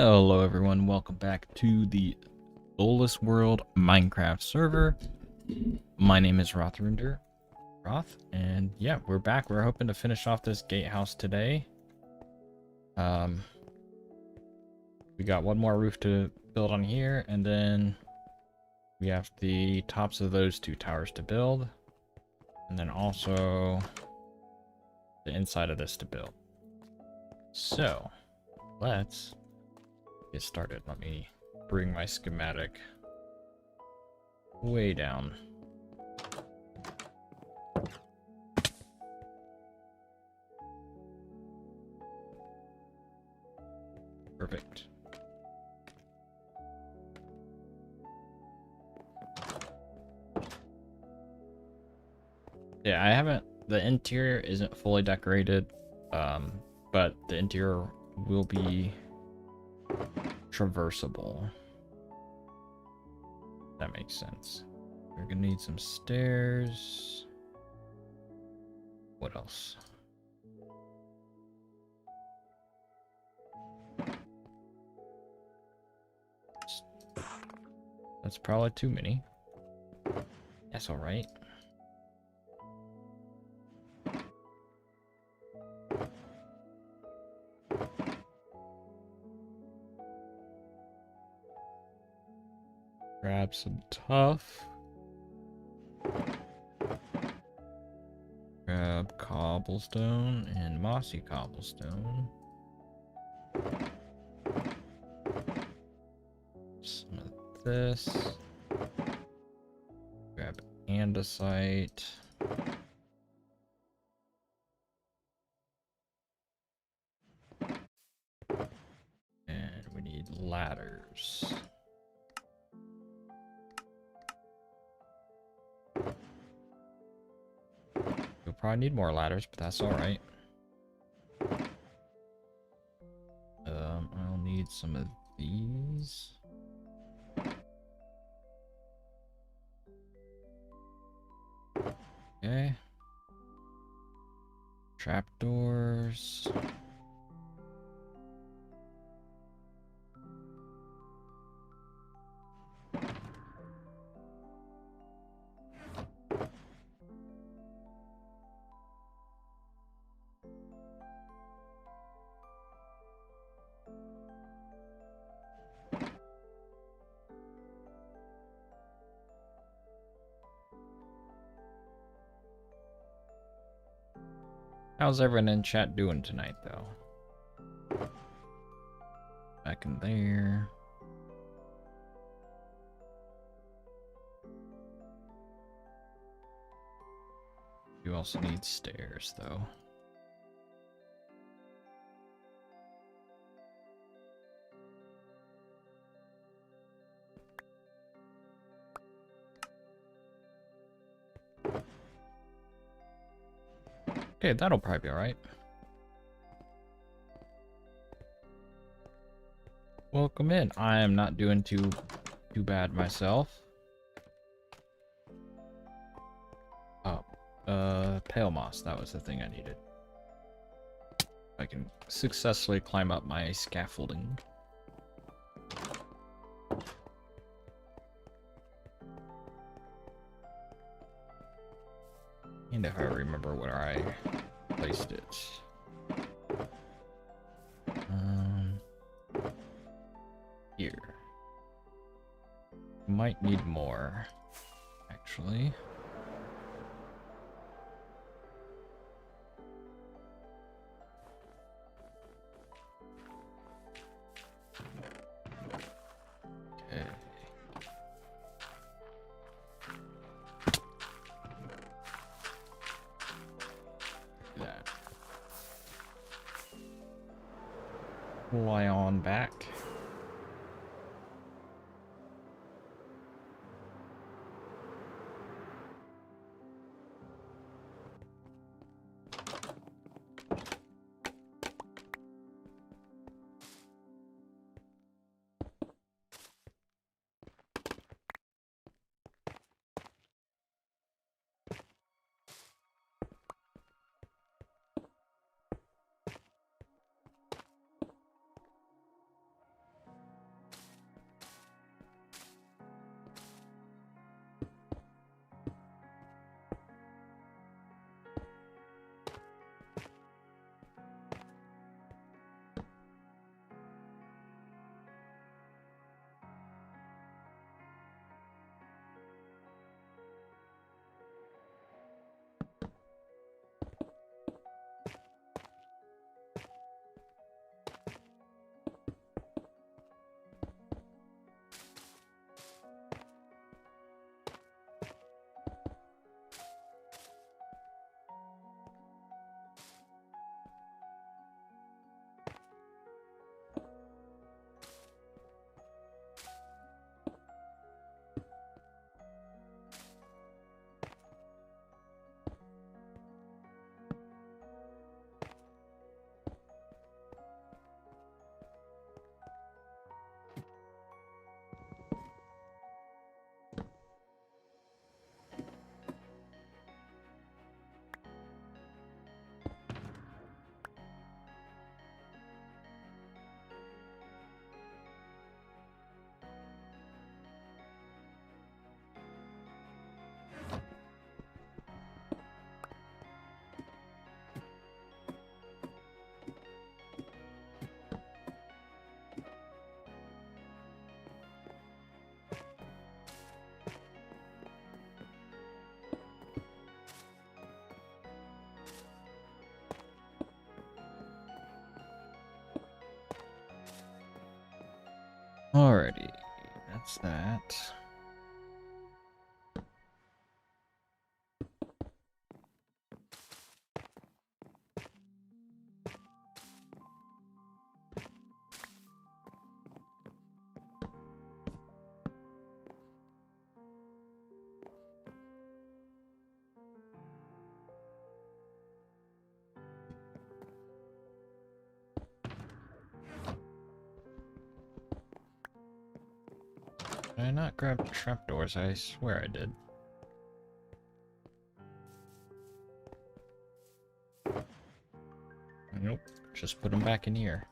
Hello everyone, welcome back to the Soulless World Minecraft server. My name is Roth, and yeah, we're back. We're hoping to finish off this gatehouse today. We got one more roof to build on here, and then we have the tops of those two towers to build, and then also the inside of this to build. So, let's get started. Let me bring my schematic way down. Perfect. Yeah, the interior isn't fully decorated, but the interior will be traversable. That makes sense. We're gonna need some stairs. What else? That's probably too many. That's all right. Grab some tough. Grab cobblestone and mossy cobblestone. Some of this. Grab andesite. And we need ladders. We'll probably need more ladders, but that's alright. I'll need some of these. Okay. Trapdoors. How's everyone in chat doing tonight, though? Back in there. You also need stairs, though. Okay, that'll probably be alright. Welcome in. I am not doing too bad myself. Oh, pale moss. That was the thing I needed. I can successfully climb up my scaffolding. And if I remember where I placed it. Here. Might need more, actually. Okay. That. Fly on back. That's that. Did I not grab the trapdoors? I swear I did. Nope, just put them back in here.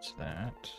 That's that.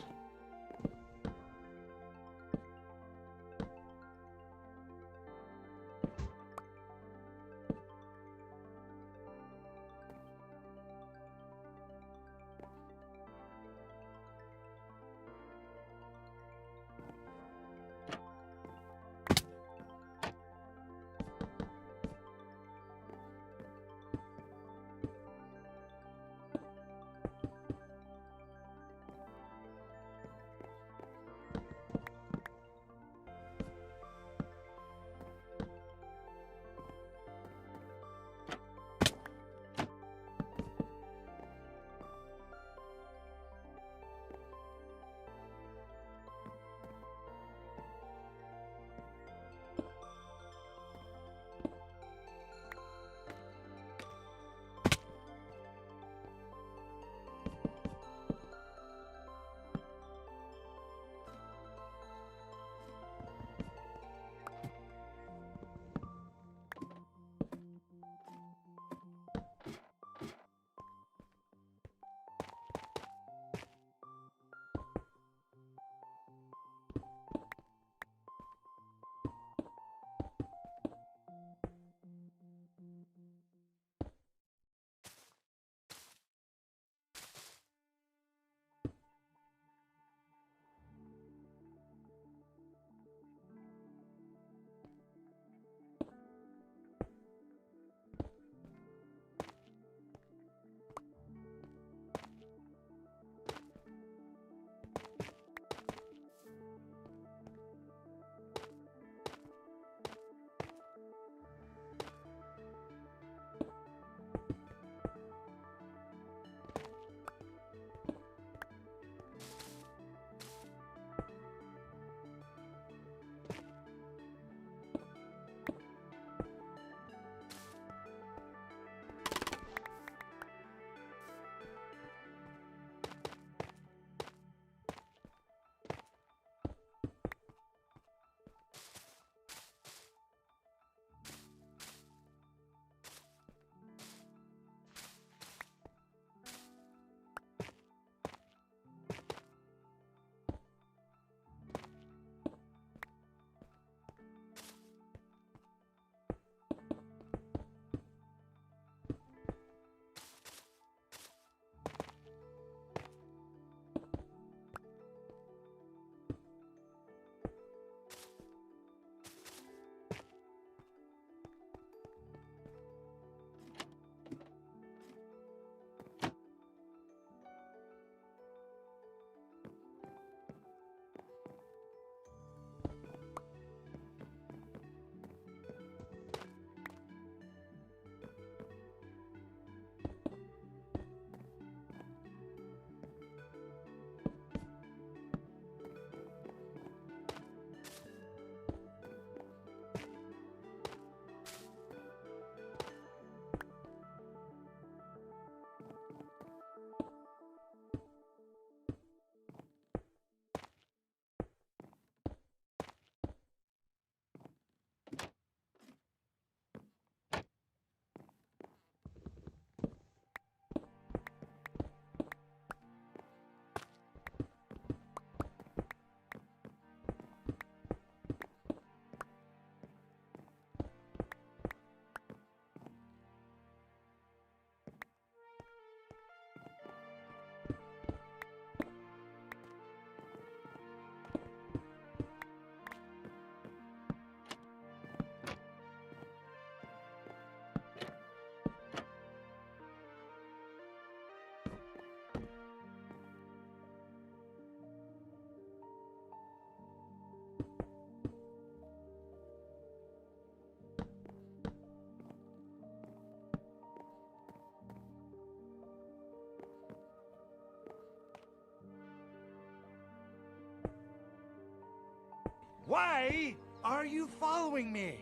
Why are you following me?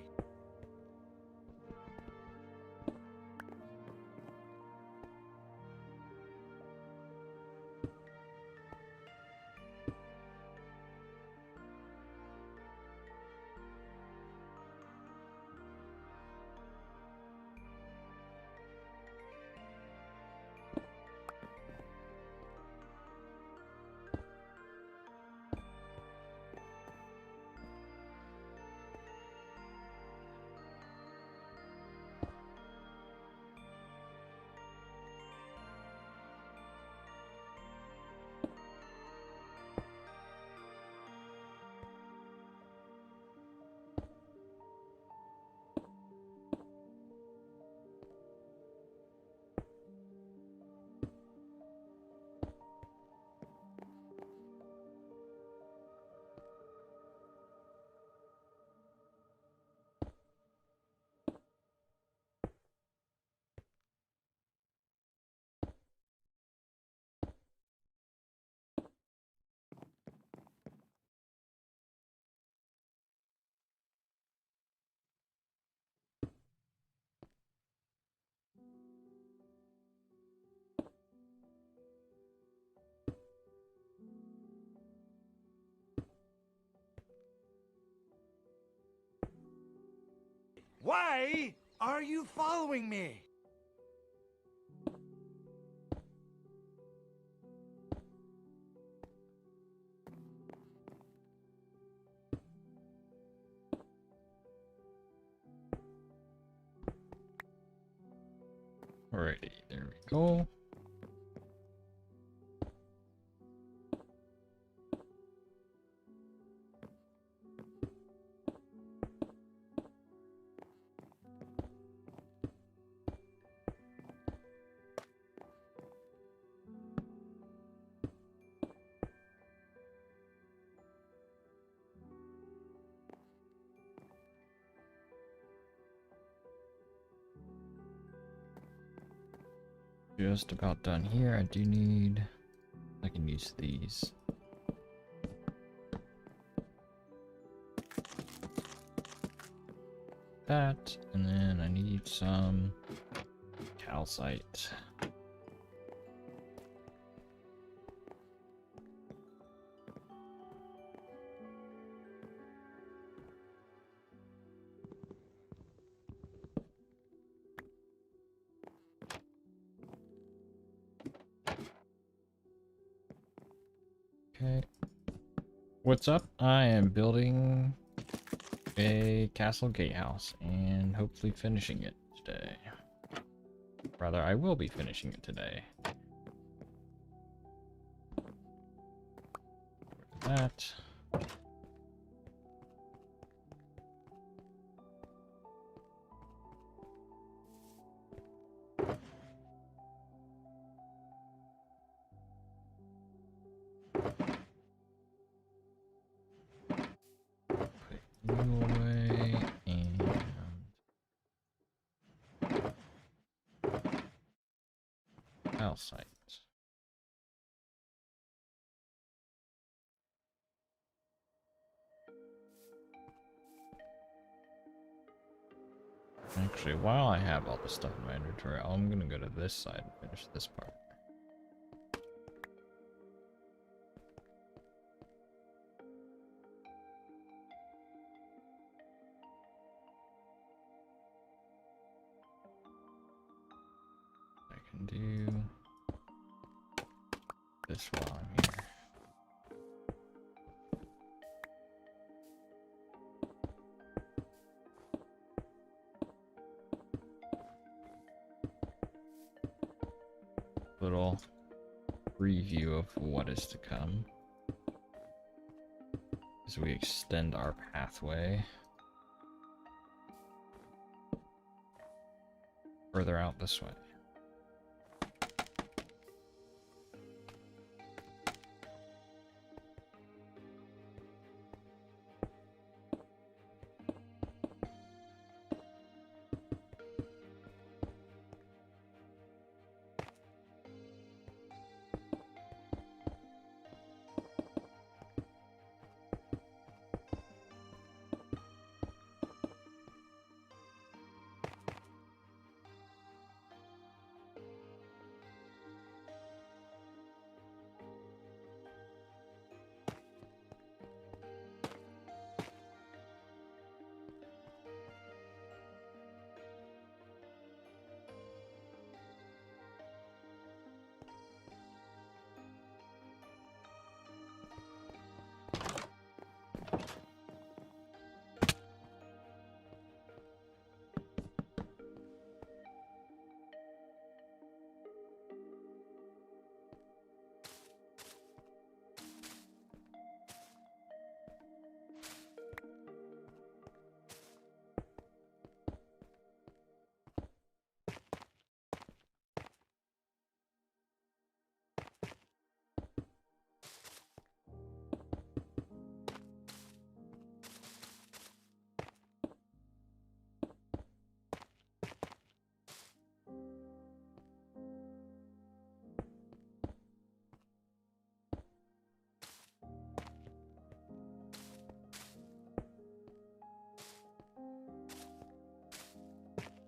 Why are you following me? Alrighty, there we go. Just about done here. I do need... I can use these. That, and then I need some calcite. Okay. What's up? I am building a castle gatehouse and hopefully finishing it today. Rather, I will be finishing it today. That. Put you away and calcite. Actually, while I have all this stuff in my inventory, I'm gonna go to this side and finish this part. I can do this while I'm here. Little preview of what is to come as we extend our pathway further out this way.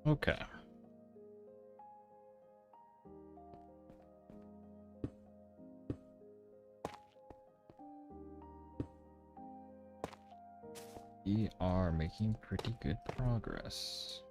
Okay. We are are making pretty good progress.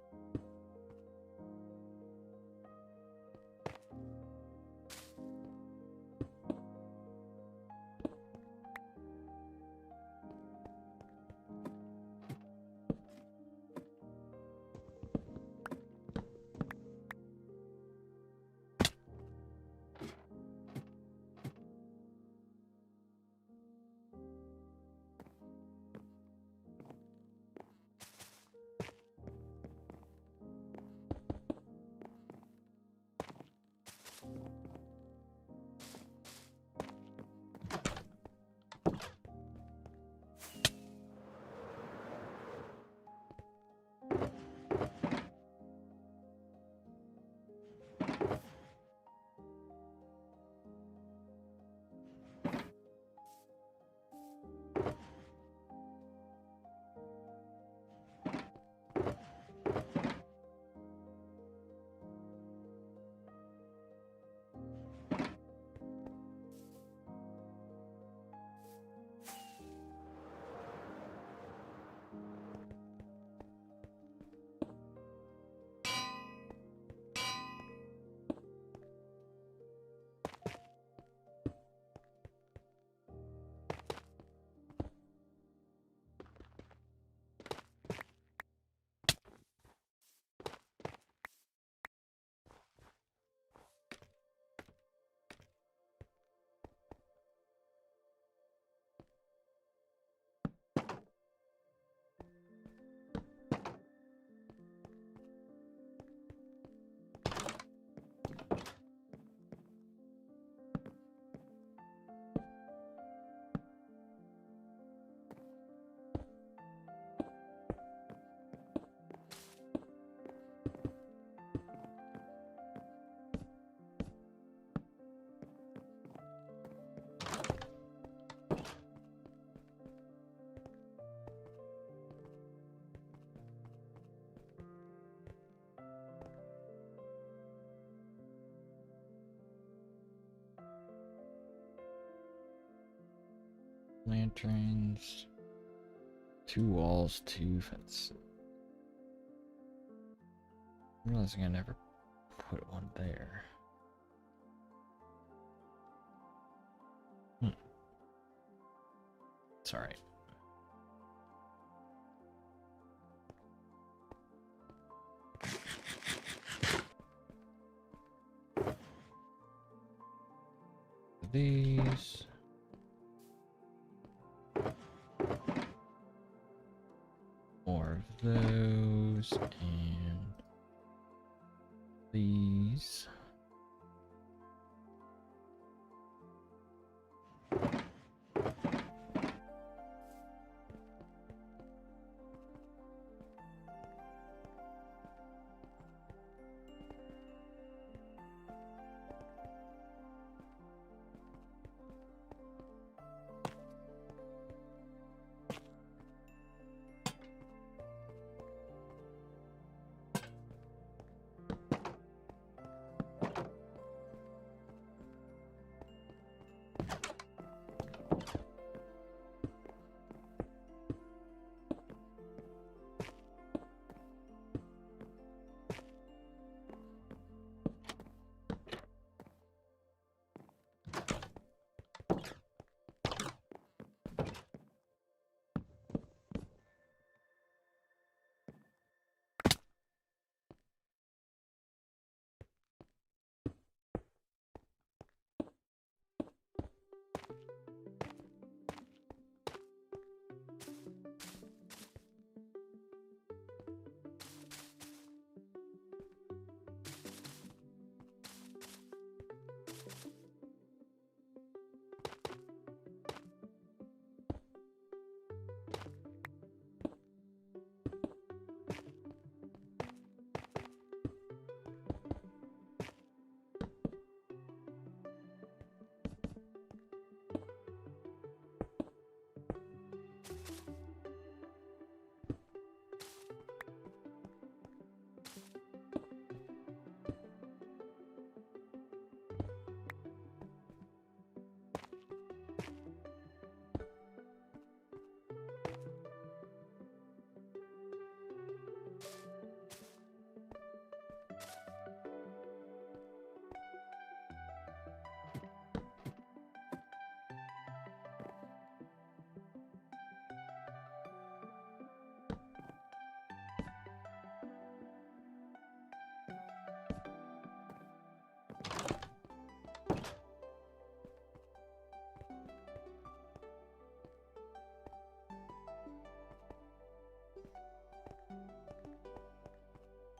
Lanterns, 2 walls, 2 fences. I'm realizing I never put one there. It's alright. These. More of those and these.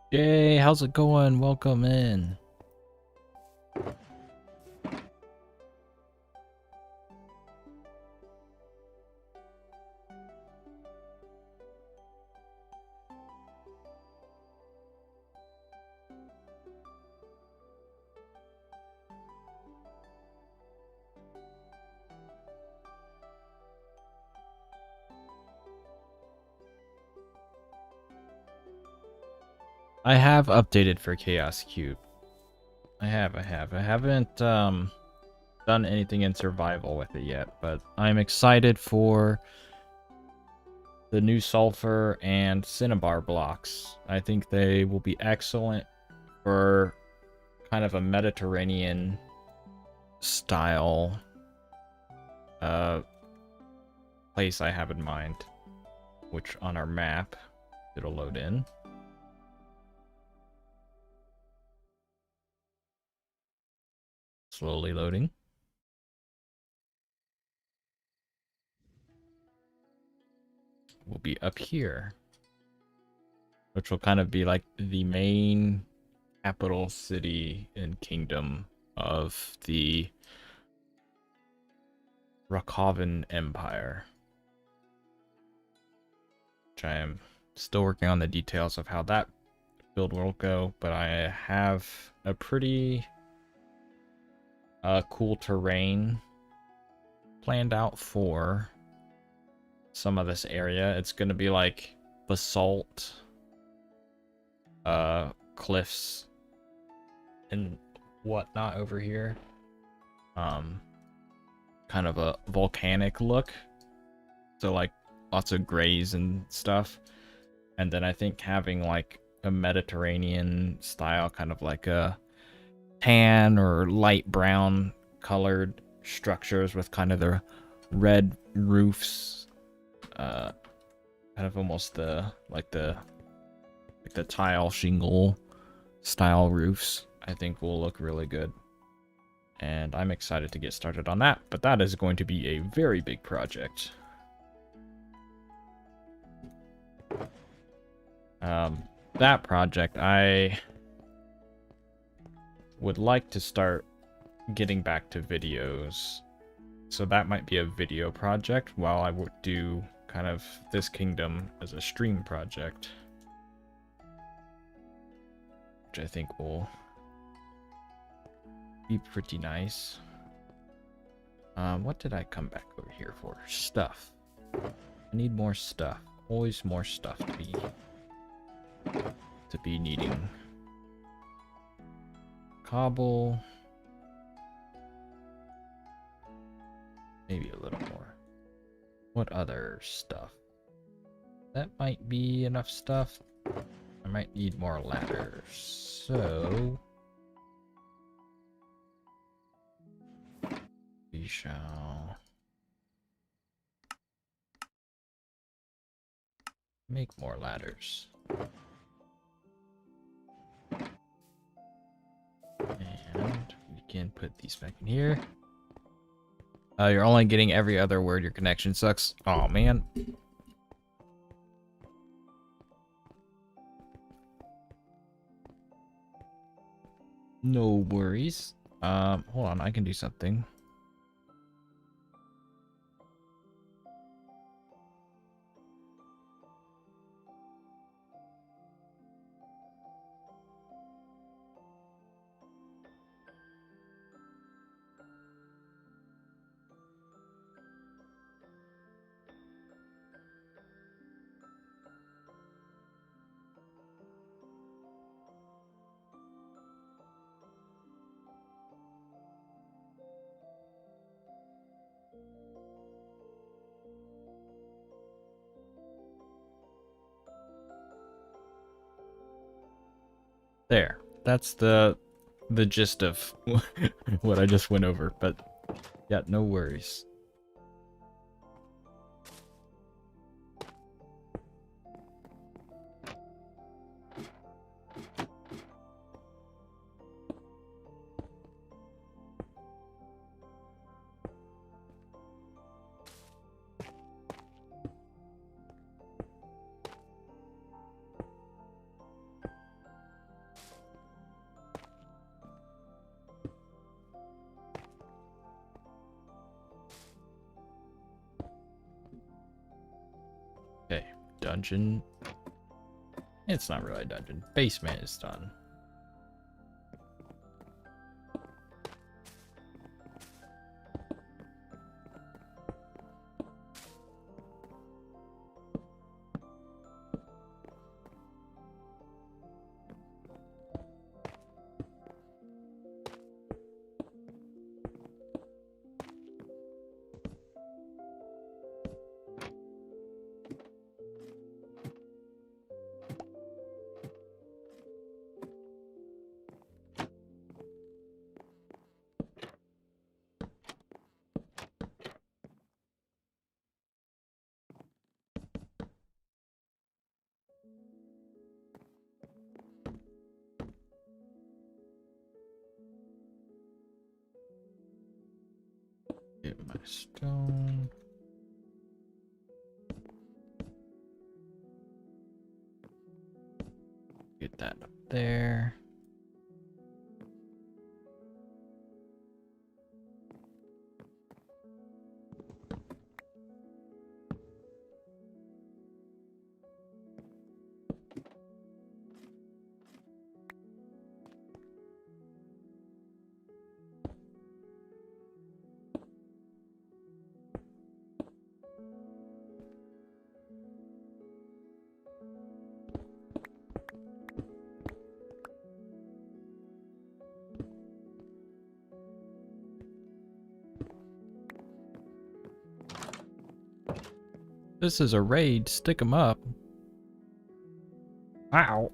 Yay, how's it going? Welcome in. I have updated for Chaos Cube. I haven't done anything in survival with it yet, but I'm excited for the new sulfur and cinnabar blocks. I think they will be excellent for kind of a Mediterranean style place I have in mind, which on our map it'll load in. Slowly loading. Will be up here, which will kind of be like the main capital city and kingdom of the Rakovan Empire, which I am still working on the details of how that build will go, but I have a pretty cool terrain planned out for some of this area. It's going to be like basalt cliffs and whatnot over here. Kind of a volcanic look, so like lots of grays and stuff. And then I think having like a Mediterranean style, kind of like a tan or light brown colored structures with kind of the red roofs, kind of almost the tile shingle style roofs, I think will look really good. And I'm excited to get started on that, but that is going to be a very big project. That project, I would like to start getting back to videos. So that might be a video project while I would do kind of this kingdom as a stream project, which I think will be pretty nice. What did I come back over here for? Stuff. I need more stuff. Always more stuff to be needing. Cobble. Maybe a little more. What other stuff? That might be enough stuff. I might need more ladders. So we shall make more ladders. And we can put these back in here. You're only getting every other word. Your connection sucks. Oh man. No worries. Hold on, I can do something. There. That's the gist of what I just went over, but yeah, no worries. dungeon. It's not really a dungeon. Basement is done. Get my stone. Get that up there. This is a raid. Stick 'em up. Ow.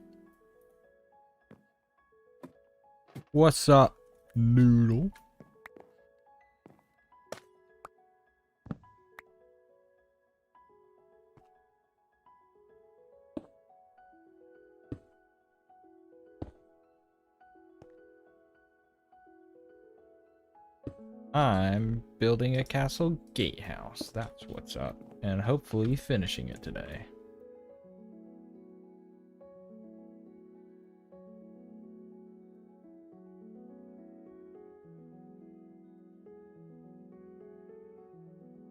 What's up, Noodle? I'm building a castle gatehouse. That's what's up. And hopefully finishing it today.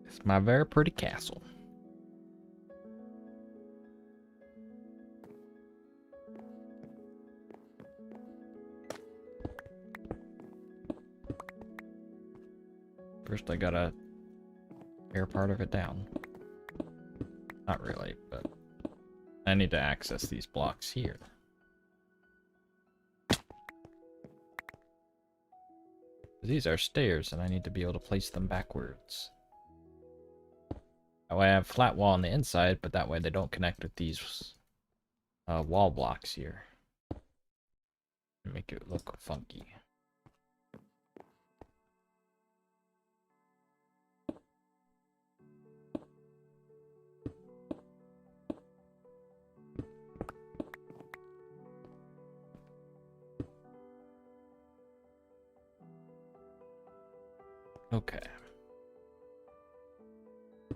It's my very pretty castle. First I gotta tear part of it down. Not really, but I need to access these blocks here. These are stairs and I need to be able to place them backwards. That way I have flat wall on the inside, but that way they don't connect with these wall blocks here. Make it look funky. Okay.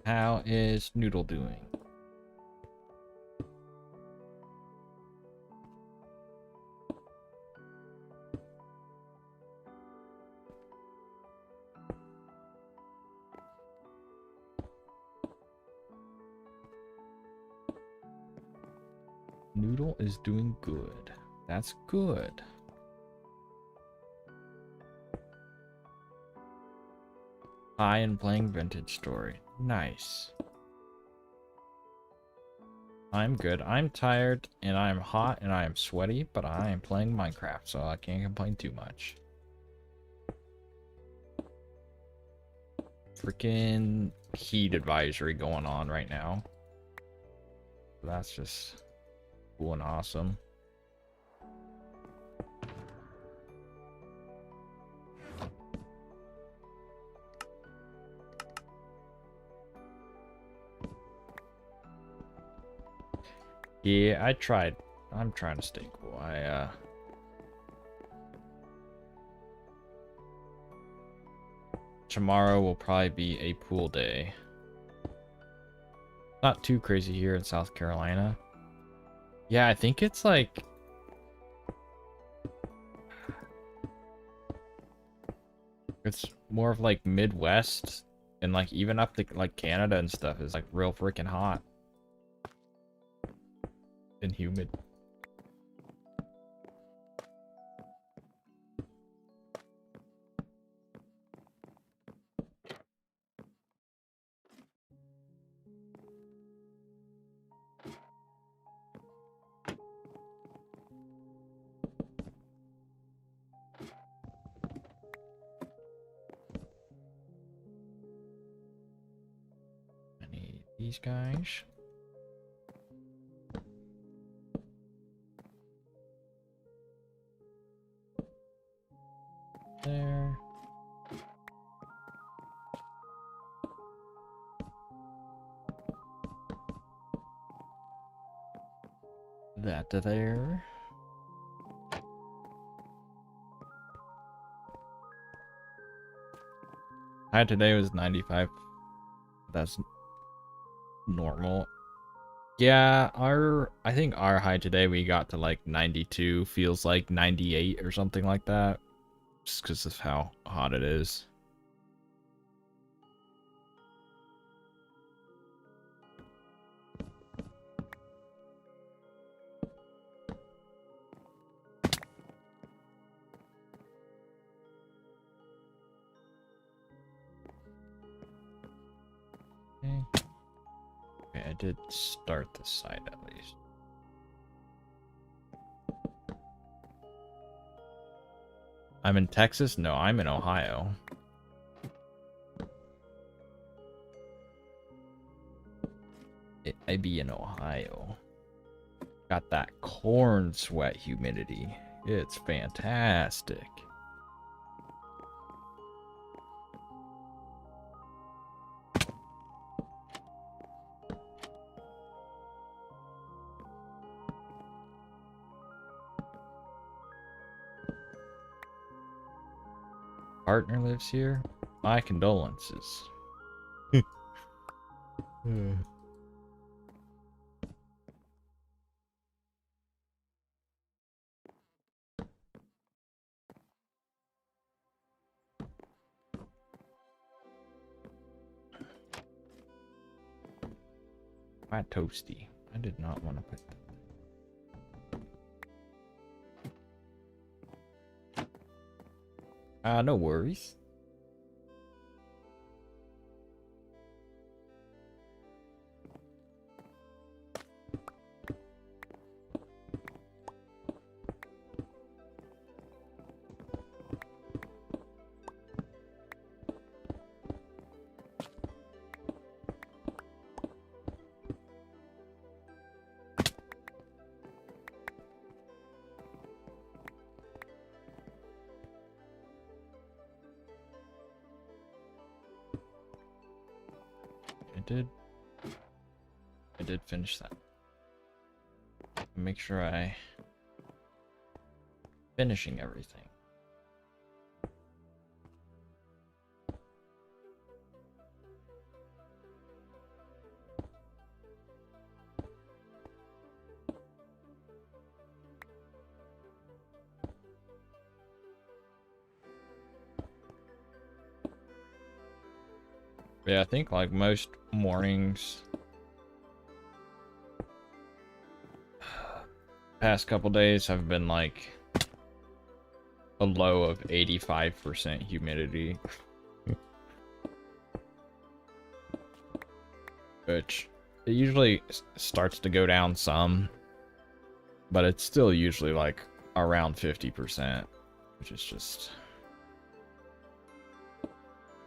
How is Noodle doing? Noodle is doing good. That's good. Hi, and playing Vintage Story. Nice. I'm good. I'm tired, and I'm hot, and I am sweaty, but I am playing Minecraft, so I can't complain too much. Freaking heat advisory going on right now. That's just cool and awesome. Yeah, I tried. I'm trying to stay cool. Tomorrow will probably be a pool day. Not too crazy here in South Carolina. Yeah, I think it's like... It's more of like Midwest, and like even up to like Canada and stuff is like real freaking hot. and humid. I need these guys. There. That to there. High today was 95. That's normal. Yeah, I think our high today we got to like 92, feels like 98 or something like that. Just because of how hot it is. Okay. Okay, I did start the site at least. I'm in Texas? No, I'm in Ohio. I be in Ohio. Got that corn sweat humidity. It's fantastic. Partner lives here? My condolences. My toasty. I did not want to put that. No worries. I did finish that. Make sure I finishing everything. Yeah, I think like most mornings past couple days have been like a low of 85% humidity. Which it usually starts to go down some, but it's still usually like around 50%, which is just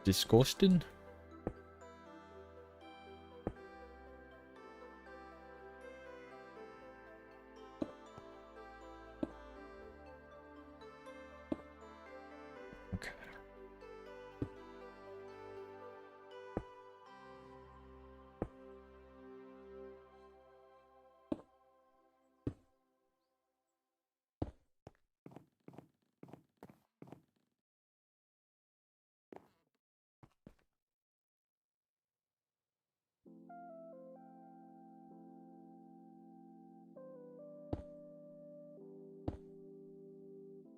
disgusting. Okay.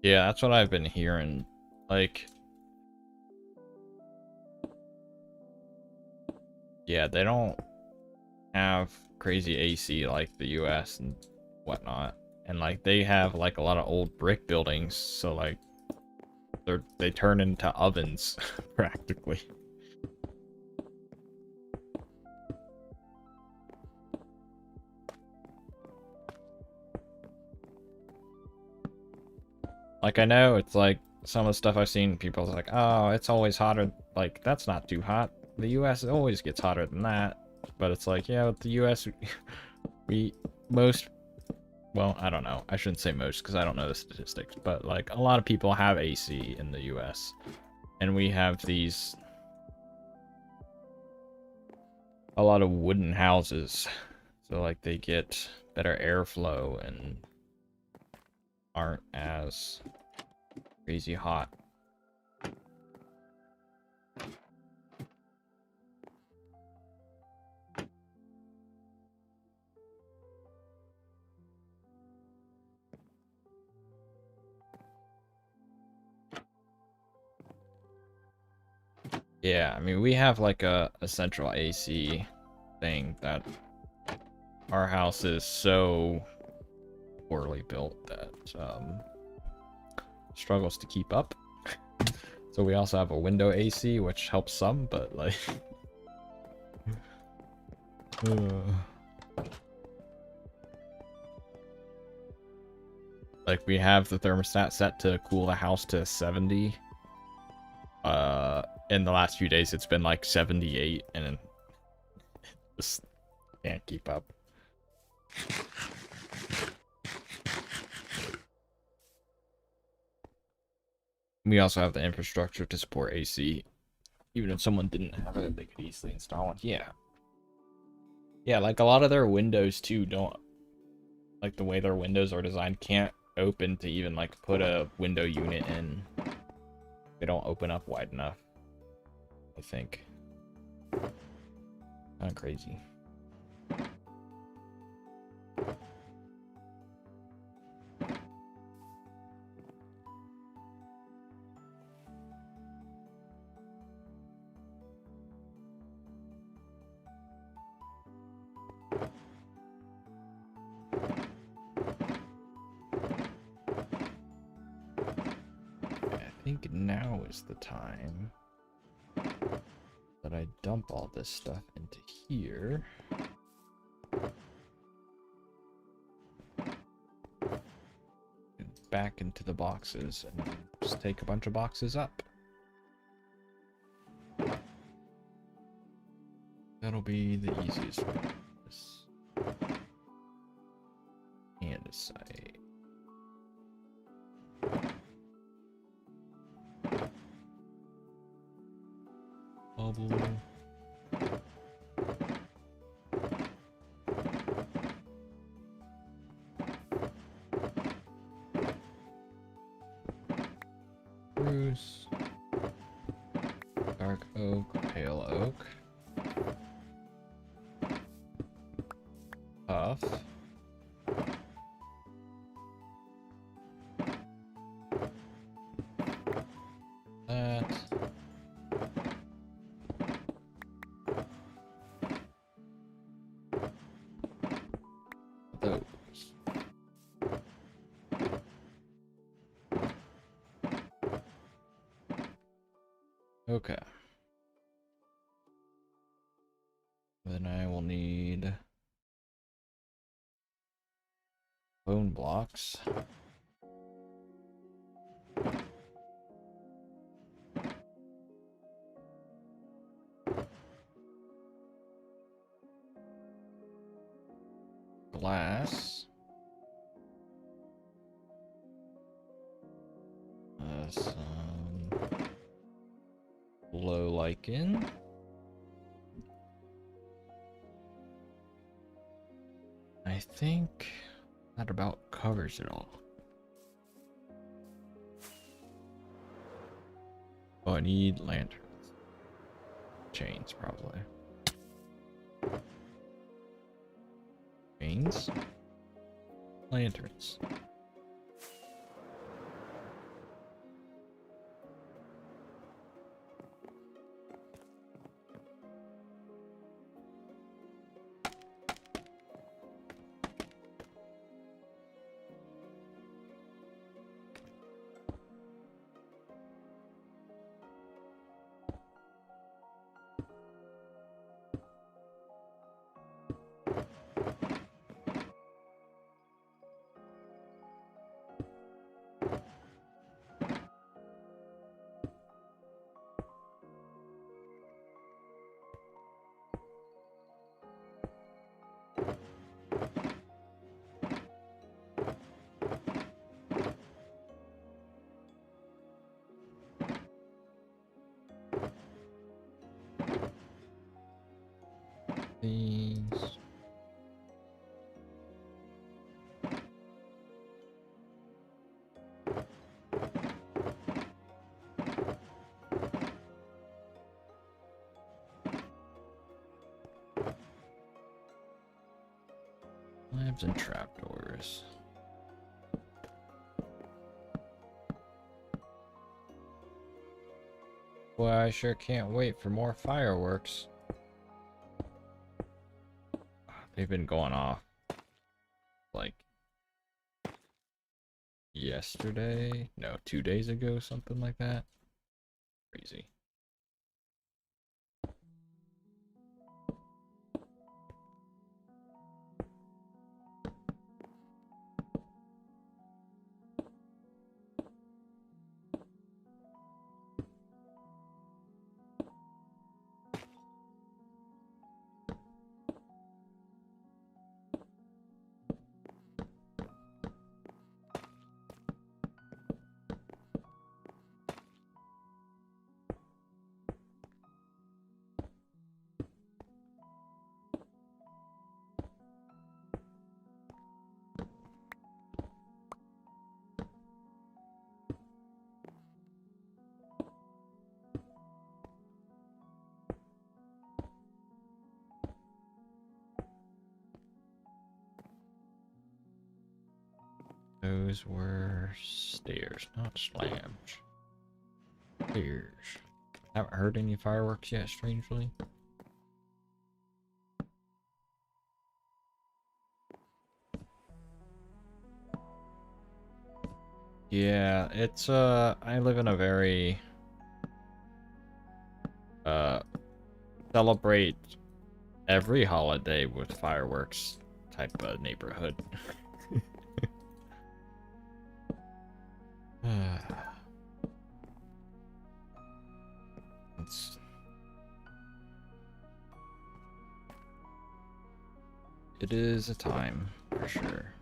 Yeah, that's what I've been hearing. Like, yeah, they don't have crazy AC like the US, and whatnot. And like they have like a lot of old brick buildings, so like they turn into ovens practically. Like I know it's like some of the stuff I've seen, people's like, oh, it's always hotter. Like that's not too hot. The US always gets hotter than that. But it's like, yeah, with the US, most, well, I don't know. I shouldn't say most because I don't know the statistics, but like a lot of people have AC in the US. And we have a lot of wooden houses. So like they get better airflow and aren't as crazy hot. Yeah, I mean, we have like a central AC thing that our house is so poorly built that struggles to keep up. So we also have a window AC, which helps some, but like... like we have the thermostat set to cool the house to 70. In the last few days it's been like 78 and just can't keep up. We also have the infrastructure to support AC. Even if someone didn't have it, they could easily install one. Yeah. Yeah, like a lot of their windows too don't, like the way their windows are designed can't open to even like put a window unit in. They don't open up wide enough, I think. Kind of crazy. I think now is the time that I dump all this stuff into here. And back into the boxes and just take a bunch of boxes up. That'll be the easiest way. And a site. Bubble. Spruce. Dark oak, pale oak. Puff. That. Those. Okay. Then I will need bone blocks. Glass. Some low lichen. I think that about covers it all. Oh, I need lanterns. Chains, probably. Chains? Lanterns. these. Labs and trapdoors. Boy, I sure can't wait for more fireworks. They've been going off like yesterday? No, 2 days ago, something like that. Crazy. Those were stairs, not slabs. Stairs. Haven't heard any fireworks yet, strangely. Yeah, it's I live in a very celebrate every holiday with fireworks type of neighborhood. It's It is a time, for sure.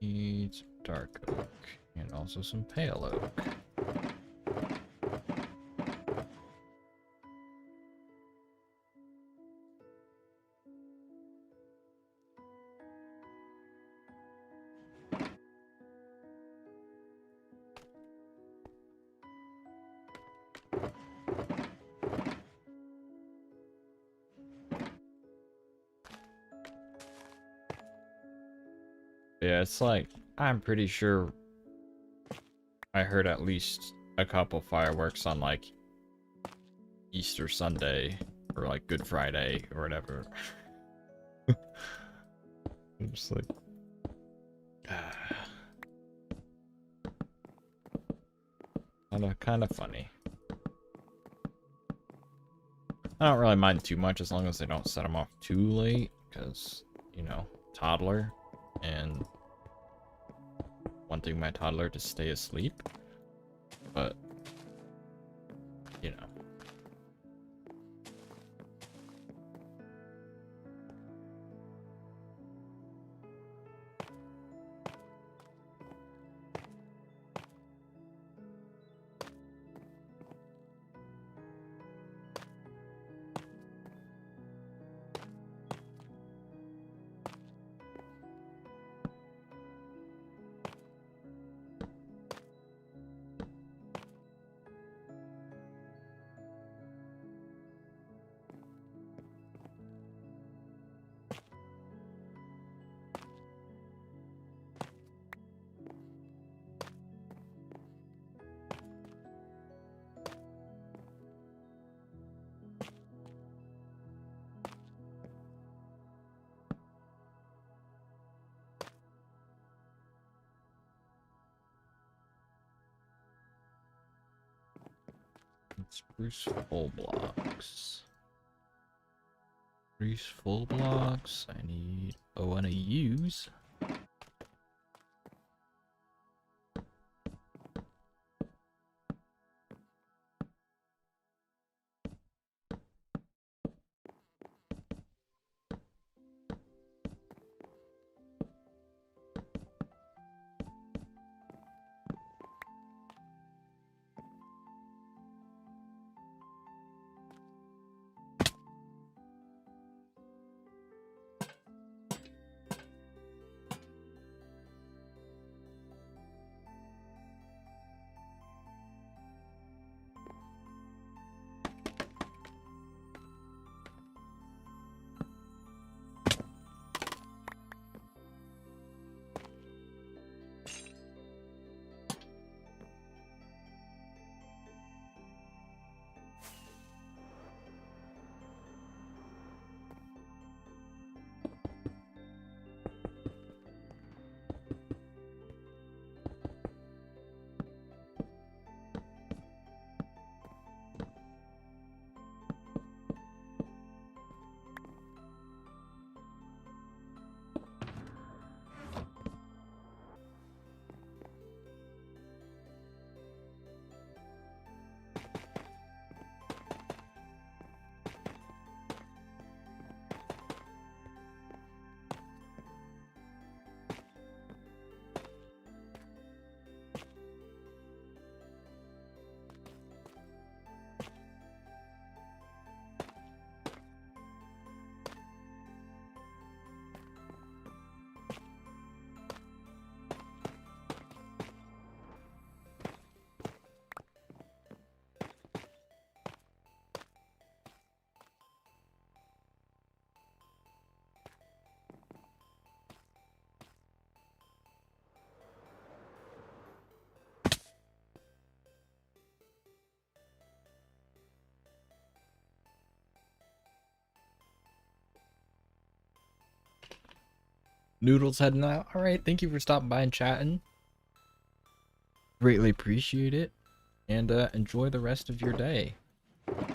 Needs dark oak and also some pale oak. Yeah, it's like, I'm pretty sure I heard at least a couple fireworks on like Easter Sunday or like Good Friday or whatever. I'm just like, kind of funny. I don't really mind too much as long as they don't set them off too late, because, you know, toddler, and wanting my toddler to stay asleep, but, you know. Spruce full blocks. Spruce full blocks. I need. Oh, and a use. Noodles heading out. All right, thank you for stopping by and chatting. Greatly appreciate it, and enjoy the rest of your day. Okay,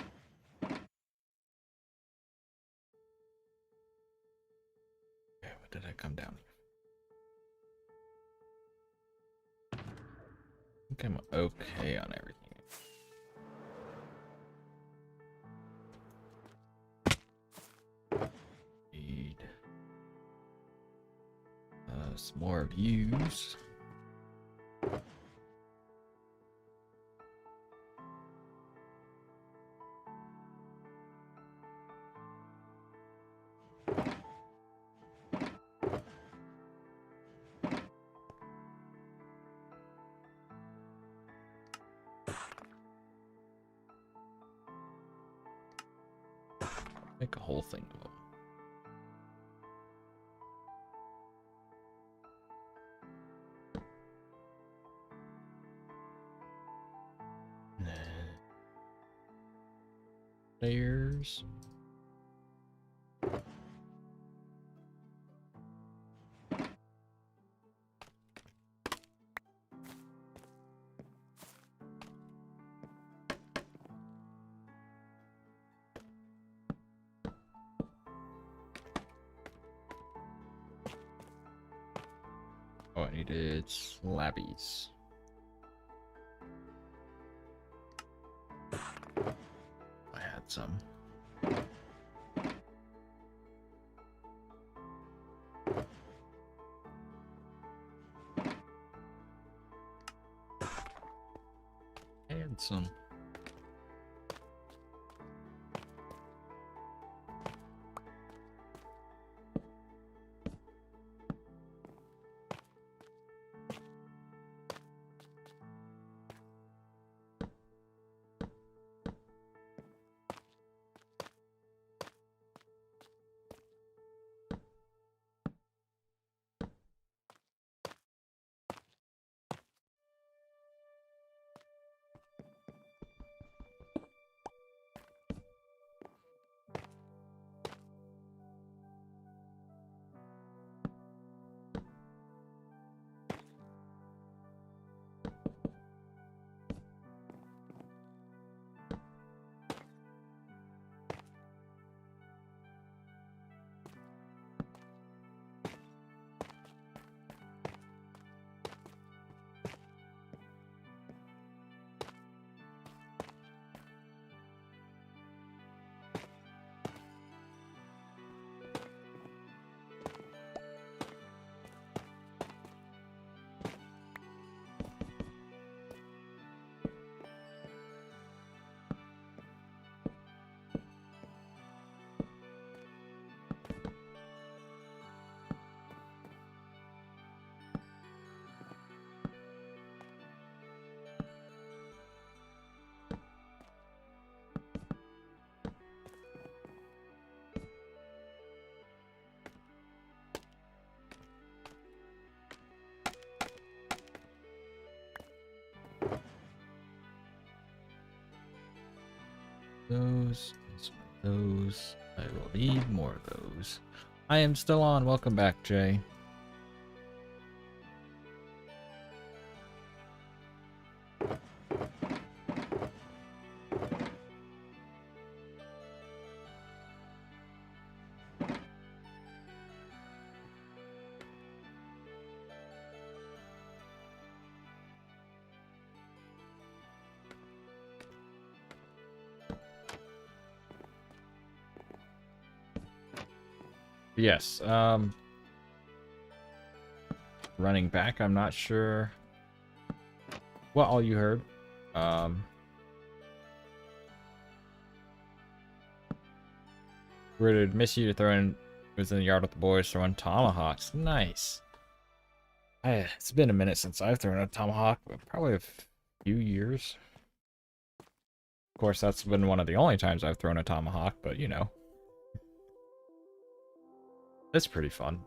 what did I come down here? I think I'm okay on everything. Need some more views. Make a whole thing of them. Stairs. Oh, I needed slabbies. I had some. And some. those. Some of those. I will need more of those. I am still on. Welcome back, Jay. Yes, running back, I'm not sure what all you heard. We'd miss you to throw in, was in the yard with the boys throwing tomahawks. Nice. It's been a minute since I've thrown a tomahawk, but probably a few years. Of course, that's been one of the only times I've thrown a tomahawk, but you know. It's pretty fun.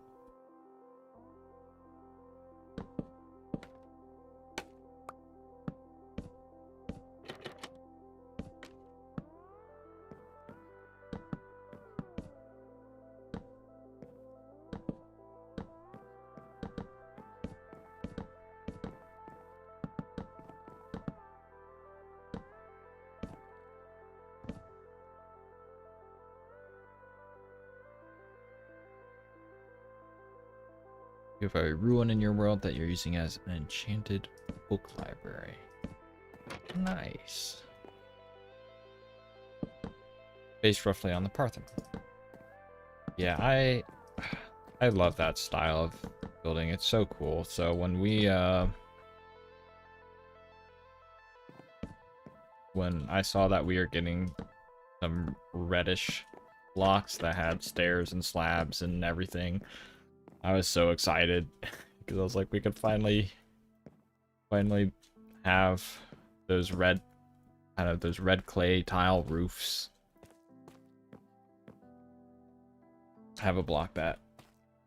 You have a ruin in your world that you're using as an enchanted book library. Nice. Based roughly on the Parthenon. Yeah, I love that style of building. It's so cool. So when I saw that we were getting some reddish blocks that had stairs and slabs and everything, I was so excited because I was like, we could finally have those red clay tile roofs. Have a block that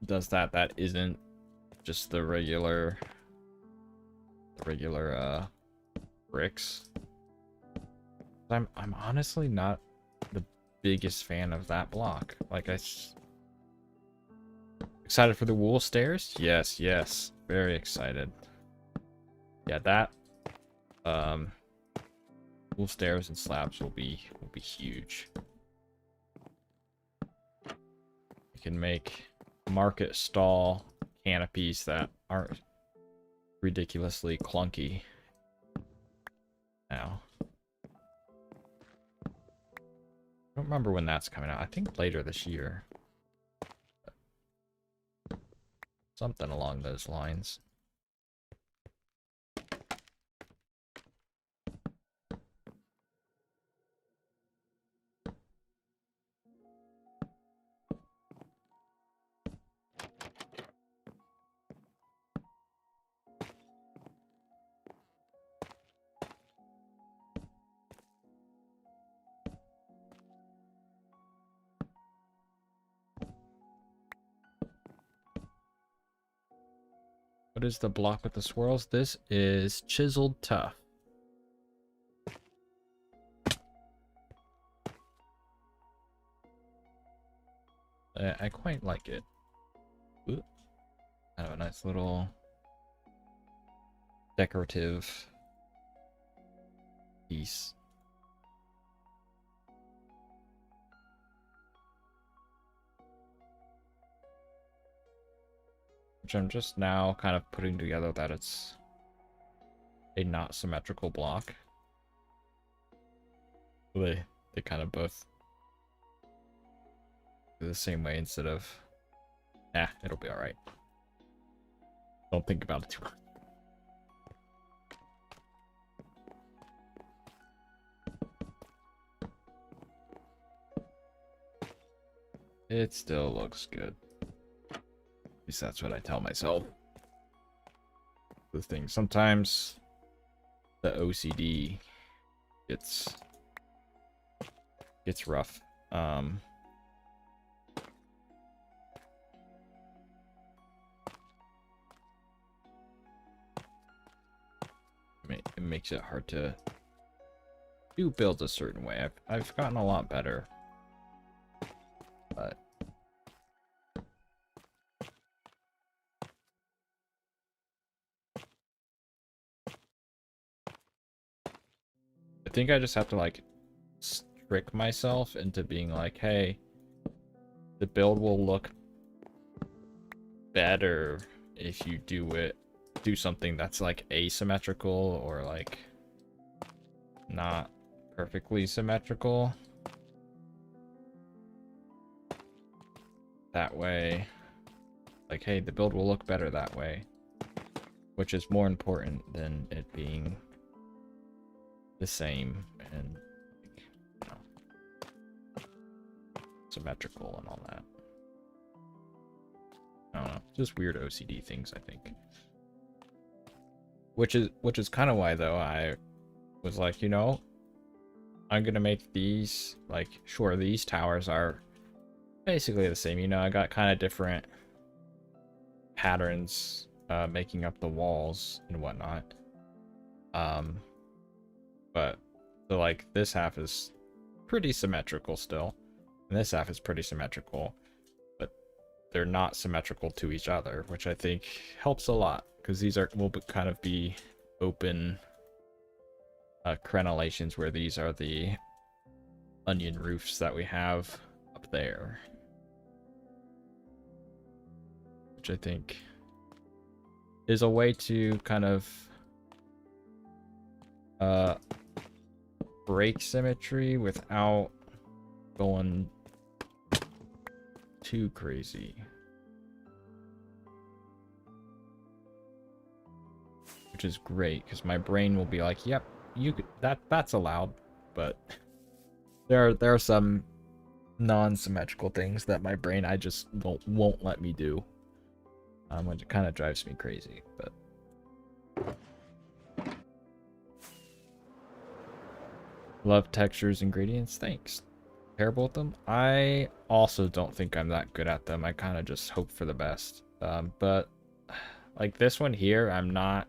does that isn't just the regular bricks. I'm honestly not the biggest fan of that block. Like excited for the wool stairs? Yes, very excited. Yeah, that wool stairs and slabs will be huge. You can make market stall canopies that aren't ridiculously clunky now. I don't remember when that's coming out. I think later this year. Something along those lines. What is the block with the swirls? This is chiseled tough. I quite like it. Ooh. Kind of a nice little decorative piece. Which I'm just now kind of putting together that it's a not symmetrical block. They kind of both do the same way instead of, it'll be alright. Don't think about it too much. It still looks good. At least that's what I tell myself. The thing, sometimes the OCD gets rough. It makes it hard to do build a certain way. I've gotten a lot better. But I think I just have to like trick myself into being like, hey, the build will look better if you do something that's like asymmetrical or like not perfectly symmetrical. That way, like, hey, the build will look better that way, which is more important than it being the same and, you know, symmetrical and all that. I don't know, just weird OCD things, I think. Which is kind of why, though, I was like, you know, I'm gonna make these, like, sure, these towers are basically the same. You know, I got kind of different patterns making up the walls and whatnot. But so like this half is pretty symmetrical still, and this half is pretty symmetrical, but they're not symmetrical to each other, which I think helps a lot because these will kind of be open crenellations where these are the onion roofs that we have up there, which I think is a way to kind of break symmetry without going too crazy. Which is great because my brain will be like, yep, you could, that's allowed, but there are some non-symmetrical things that my brain I just won't let me do. Which kind of drives me crazy, but love textures and gradients. Thanks. Terrible at them. I also don't think I'm that good at them. I kind of just hope for the best. But like this one here, I'm not.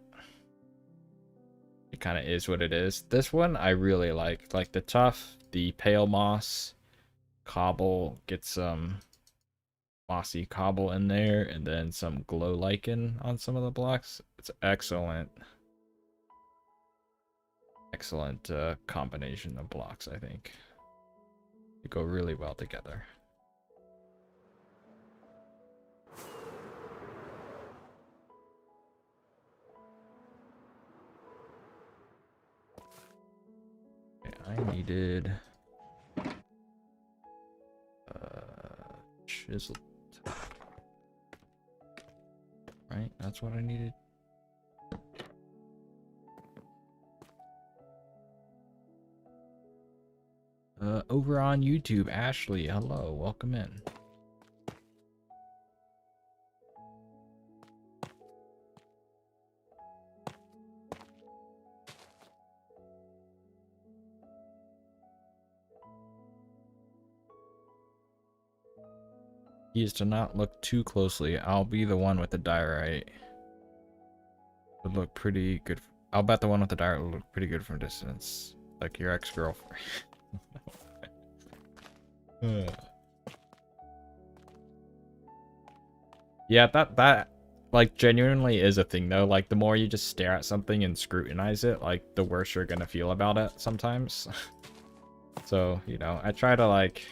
It kind of is what it is. This one I really like the tough, the pale moss, cobble. Get some mossy cobble in there, and then some glow lichen on some of the blocks. It's excellent. Excellent combination of blocks, I think. They go really well together. Okay, I needed chisel. Right, that's what I needed. Over on YouTube, Ashley, hello, welcome in. He is to not look too closely. I'll be the one with the diorite. Would look pretty good. I'll bet the one with the diorite will look pretty good from distance. Like your ex-girlfriend. Yeah, that like genuinely is a thing though. Like the more you just stare at something and scrutinize it, like the worse you're gonna feel about it sometimes. So, you know, I try to like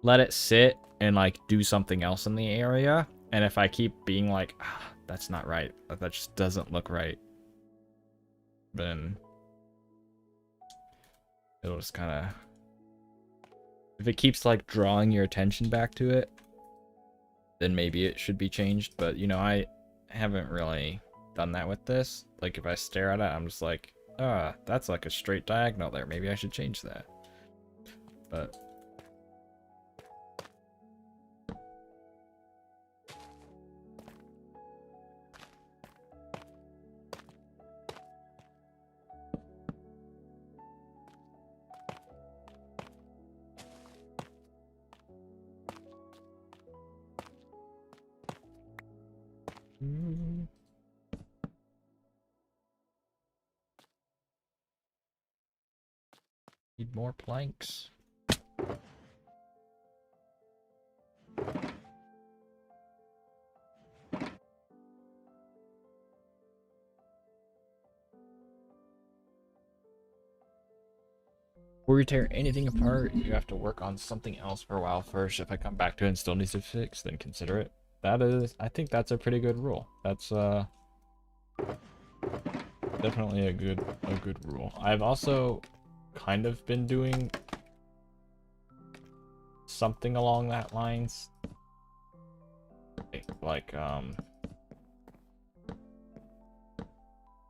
let it sit and like do something else in the area. And if I keep being like, that's not right, that just doesn't look right, then it'll just kind of, if it keeps like drawing your attention back to it, then maybe it should be changed. But you know, I haven't really done that with this. Like if I stare at it, I'm just like, that's like a straight diagonal there, maybe I should change that. But need more planks. Before you tear anything apart, you have to work on something else for a while first. If I come back to it and still needs to fix, then consider it. That is, I think that's a pretty good rule. That's definitely a good rule. I've also kind of been doing something along that lines. Like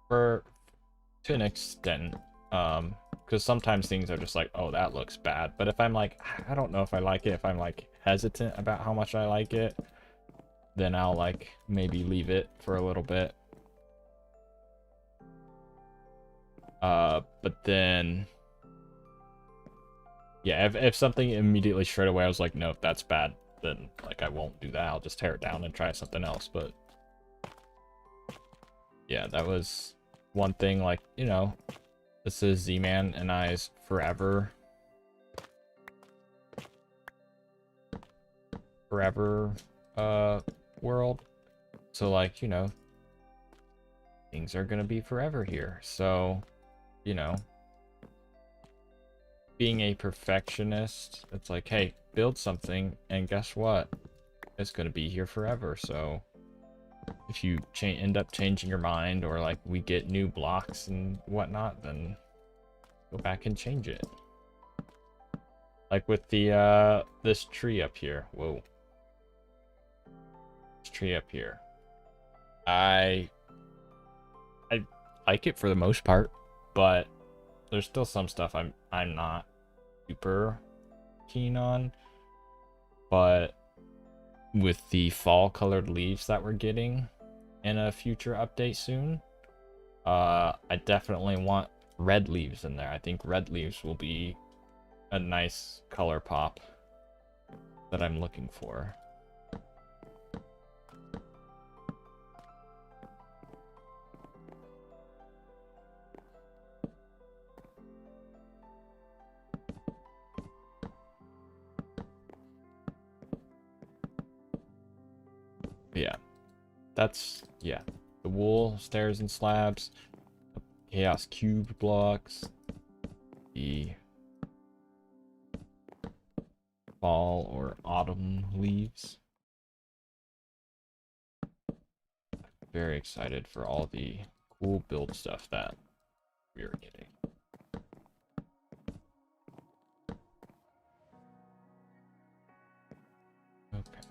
to an extent, because sometimes things are just like, oh, that looks bad. But if I'm like, I don't know if I like it, if I'm like hesitant about how much I like it, then I'll like maybe leave it for a little bit. But then, yeah, if something immediately straight away I was like, nope, that's bad, then like I won't do that. I'll just tear it down and try something else. But yeah, that was one thing. Like, you know, this is Z-Man and I's forever world. So like, you know, things are gonna be forever here. So, you know, being a perfectionist, it's like, hey, build something and guess what? It's gonna be here forever. So if you end up changing your mind, or like we get new blocks and whatnot, then go back and change it. Like with the this tree up here. Whoa. This tree up here. I like it for the most part, but there's still some stuff I'm not super keen on. But with the fall colored leaves that we're getting in a future update soon, I definitely want red leaves in there. I think red leaves will be a nice color pop that I'm looking for. Yeah, that's, yeah, the wool, stairs and slabs, chaos cube blocks, the fall or autumn leaves. Very excited for all the cool build stuff that we are getting. Okay.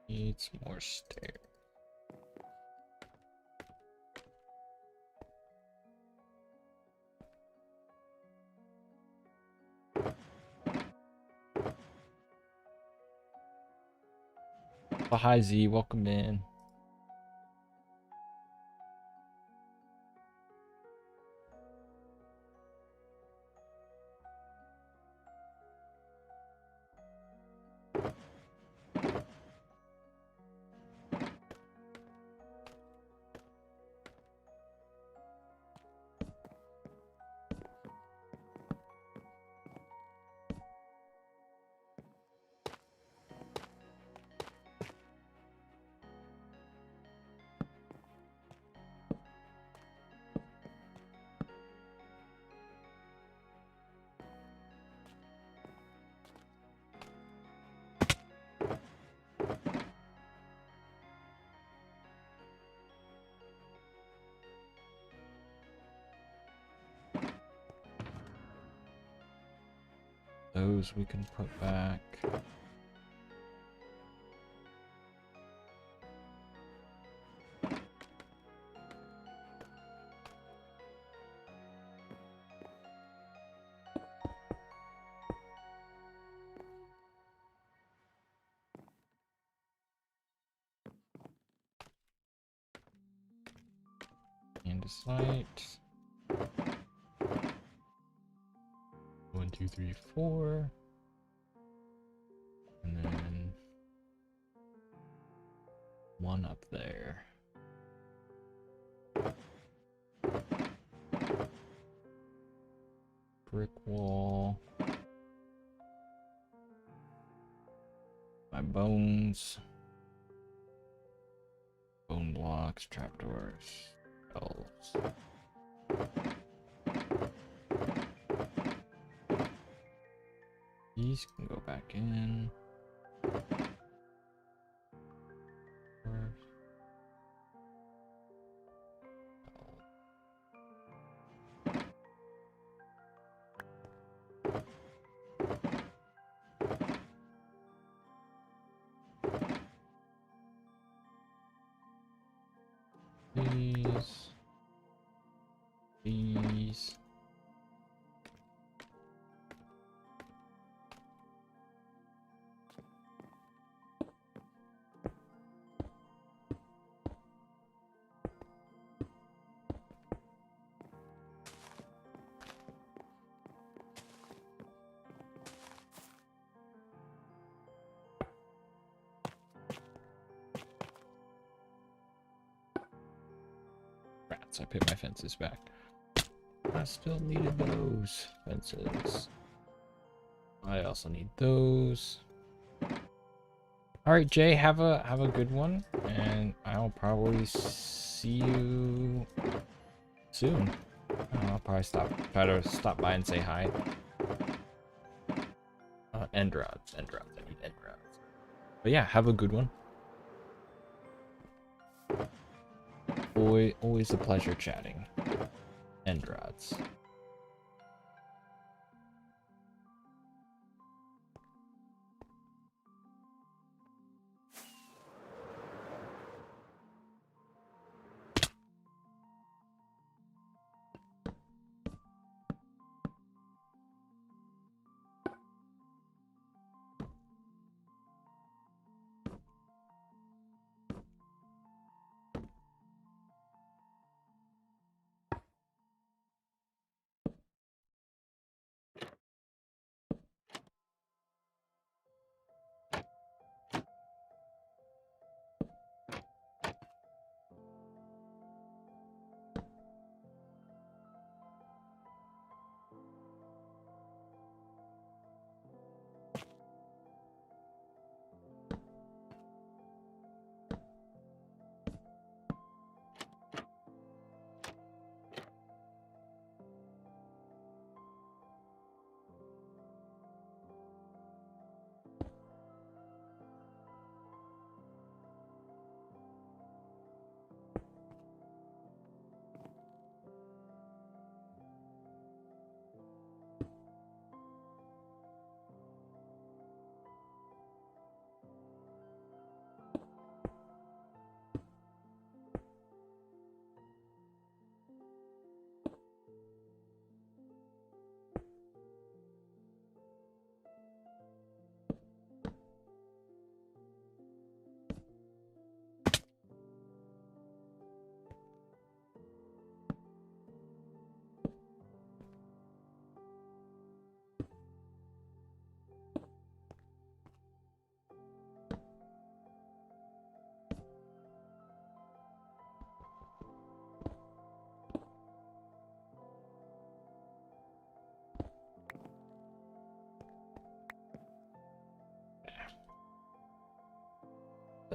Needs more stairs. Oh, hi Z, welcome in. Those we can put back. And a sight. 1, 2, 3, 4. And then one up there. Brick wall. My bones. Bone blocks, trapdoors, shelves. These can go back in. These. Rats, I put my fences back. I still needed those fences. I also need those. All right, Jay, have a good one, and I'll probably see you soon. I'll probably try to stop by and say hi. End rods. I need end rods. But yeah, have a good one. Boy, always a pleasure chatting. End rods.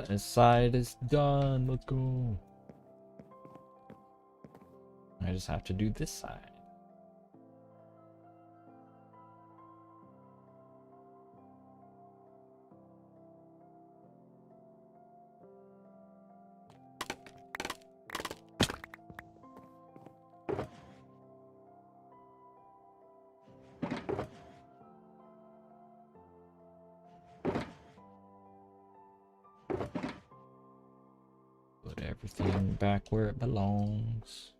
This side is done. Let's go. I just have to do this side. Put everything back where it belongs.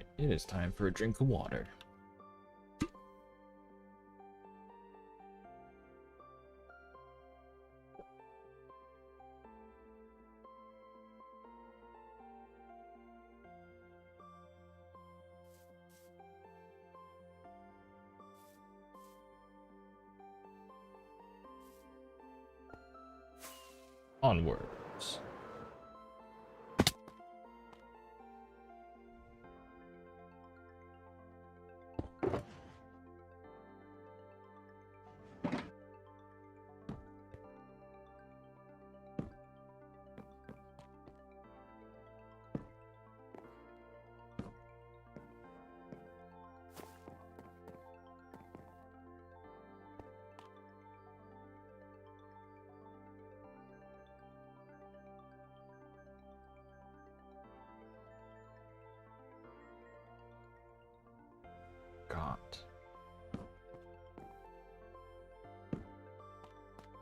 Alright, it is time for a drink of water. Onwards.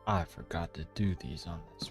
I forgot to do these on this.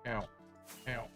Ow. Ow.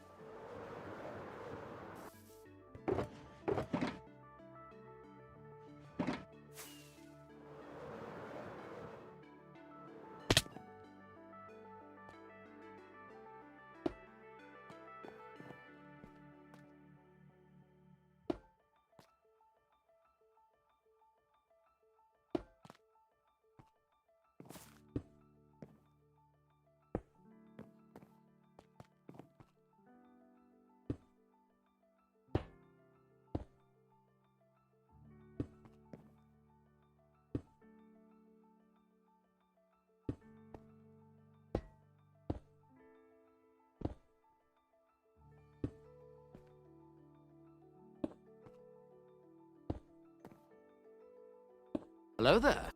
Hello there.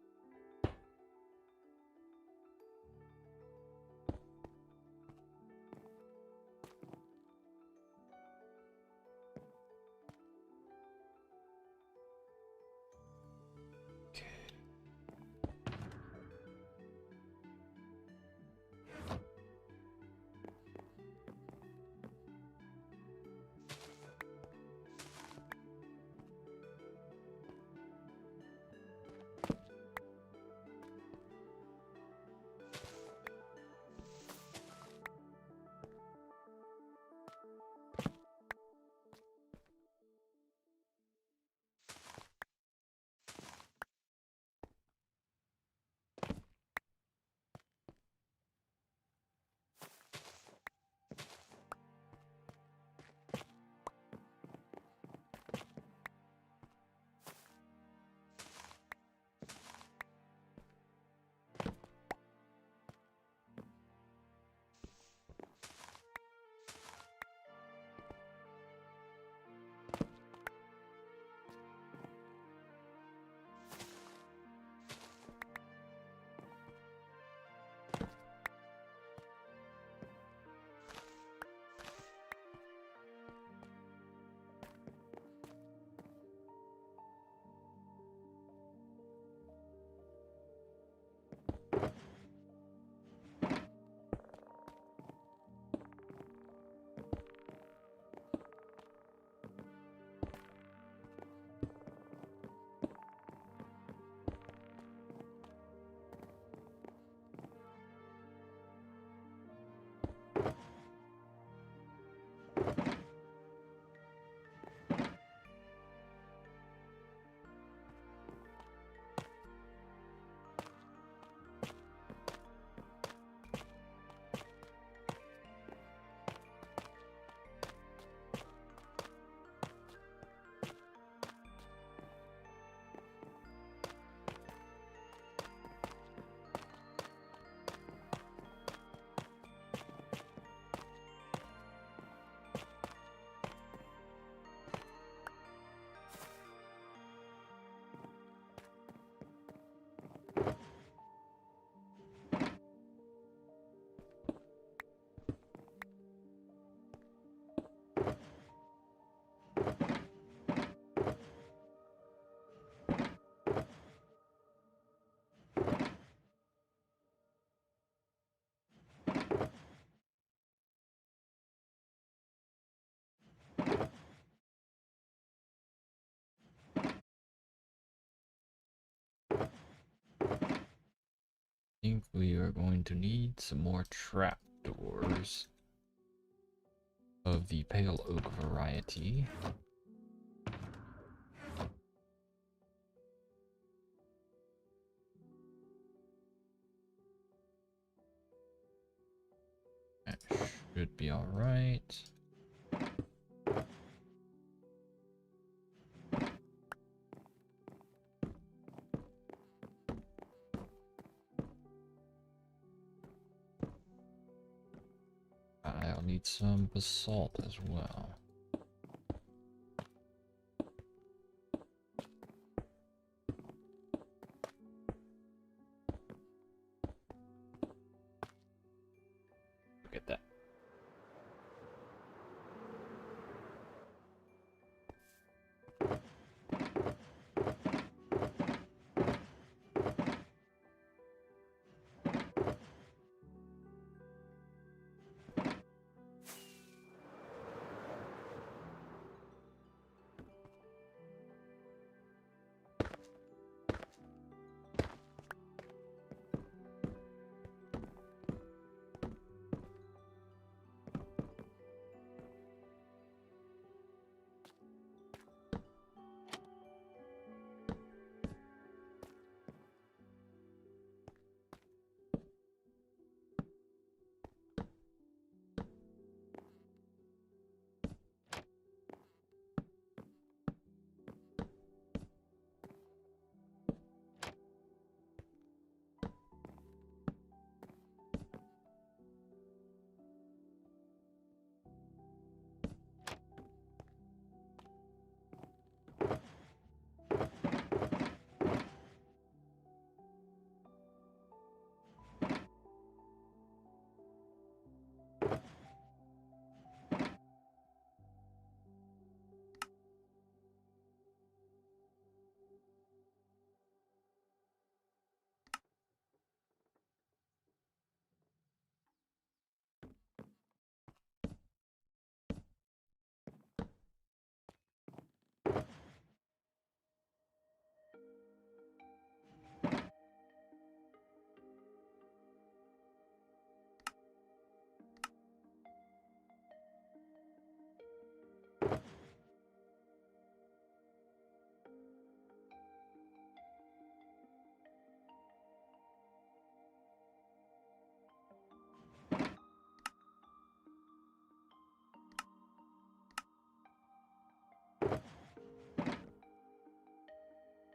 think we are going to need some more trapdoors of the pale oak variety. That should be all right. I'll need some basalt as well. Look at that.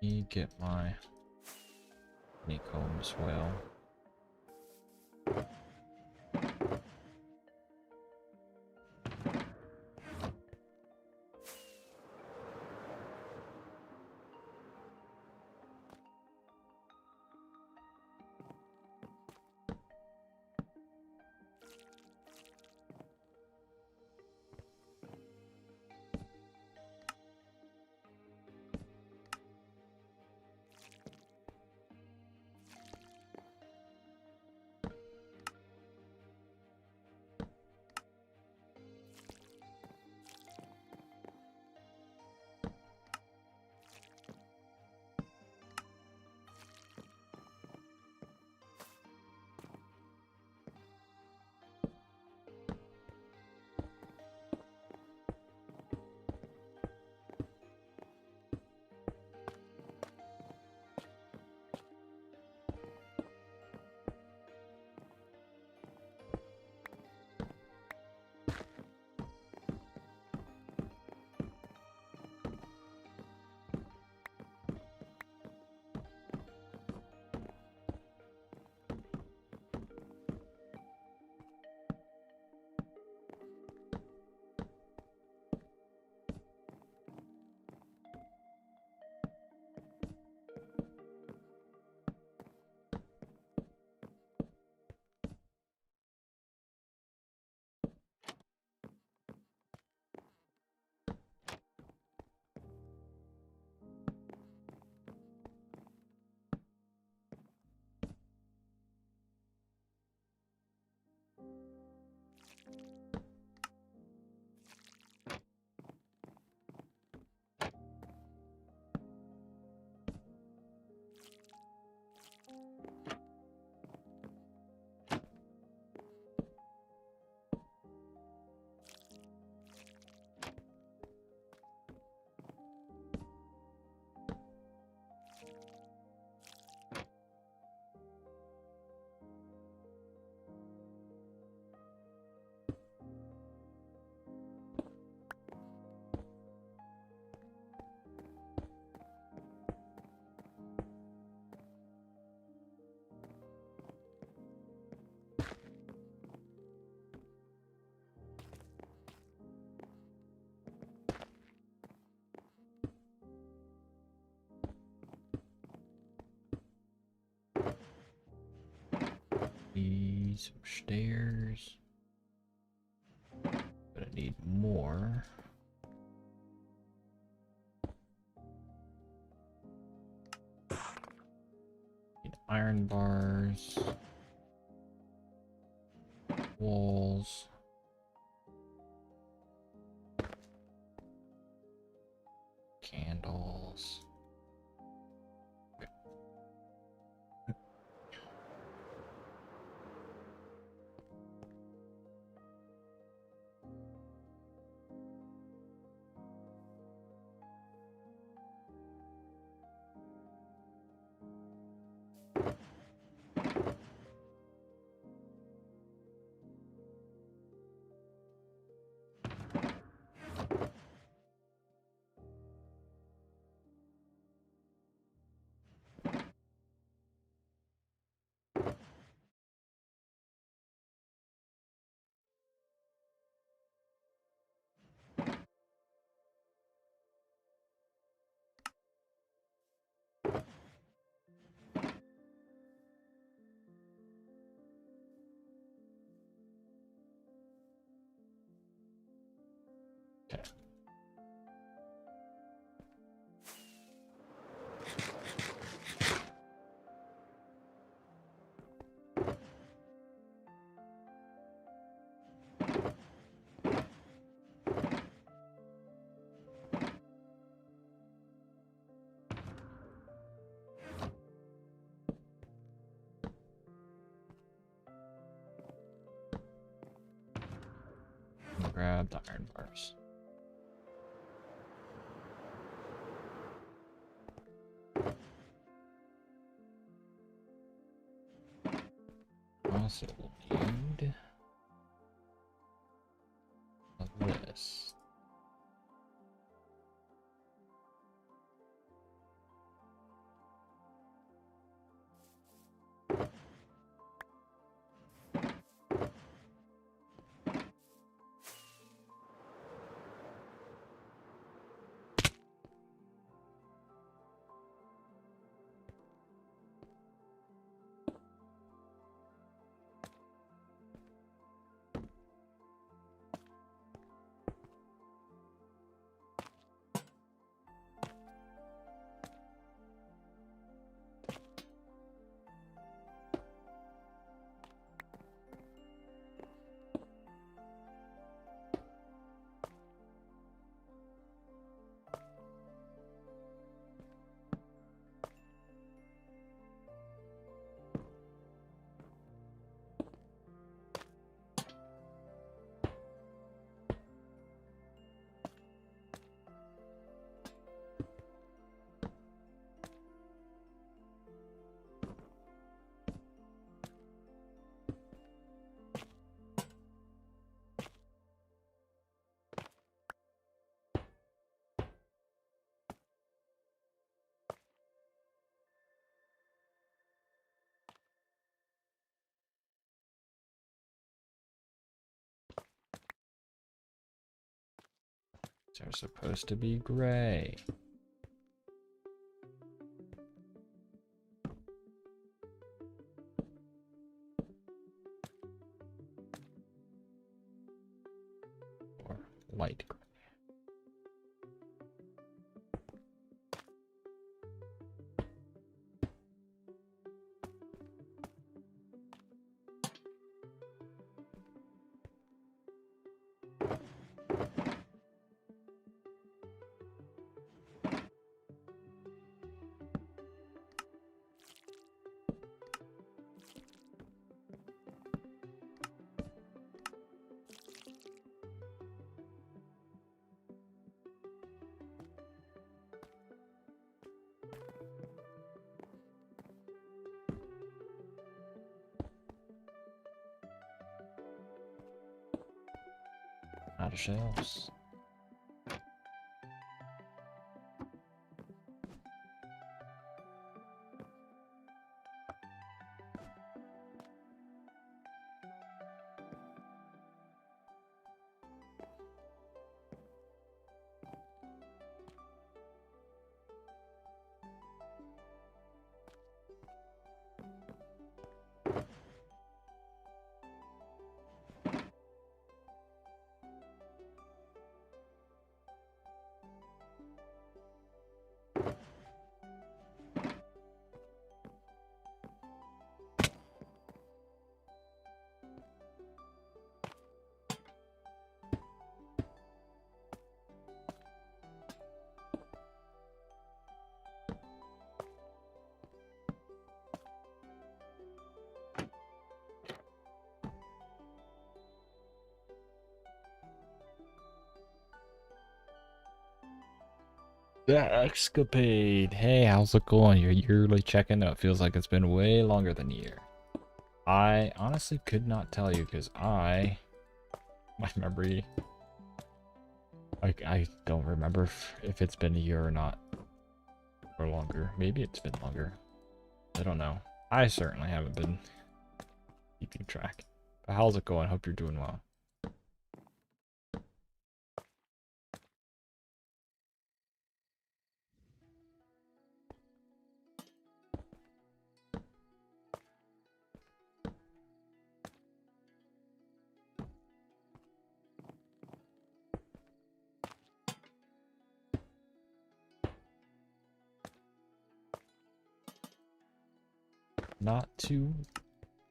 Me get my honeycomb as well. need some stairs. But I need more. Need iron bars. Walls. Candles. Okay. Grab the iron bars. Also need this. They're supposed to be gray. Or light gray. Out of shells. That escapade. Hey, how's it going? You're yearly checking out. Feels like it's been way longer than a year. I honestly could not tell you because my memory, I don't remember if it's been a year or not, or longer. Maybe it's been longer. I don't know. I certainly haven't been keeping track. But how's it going? Hope you're doing well.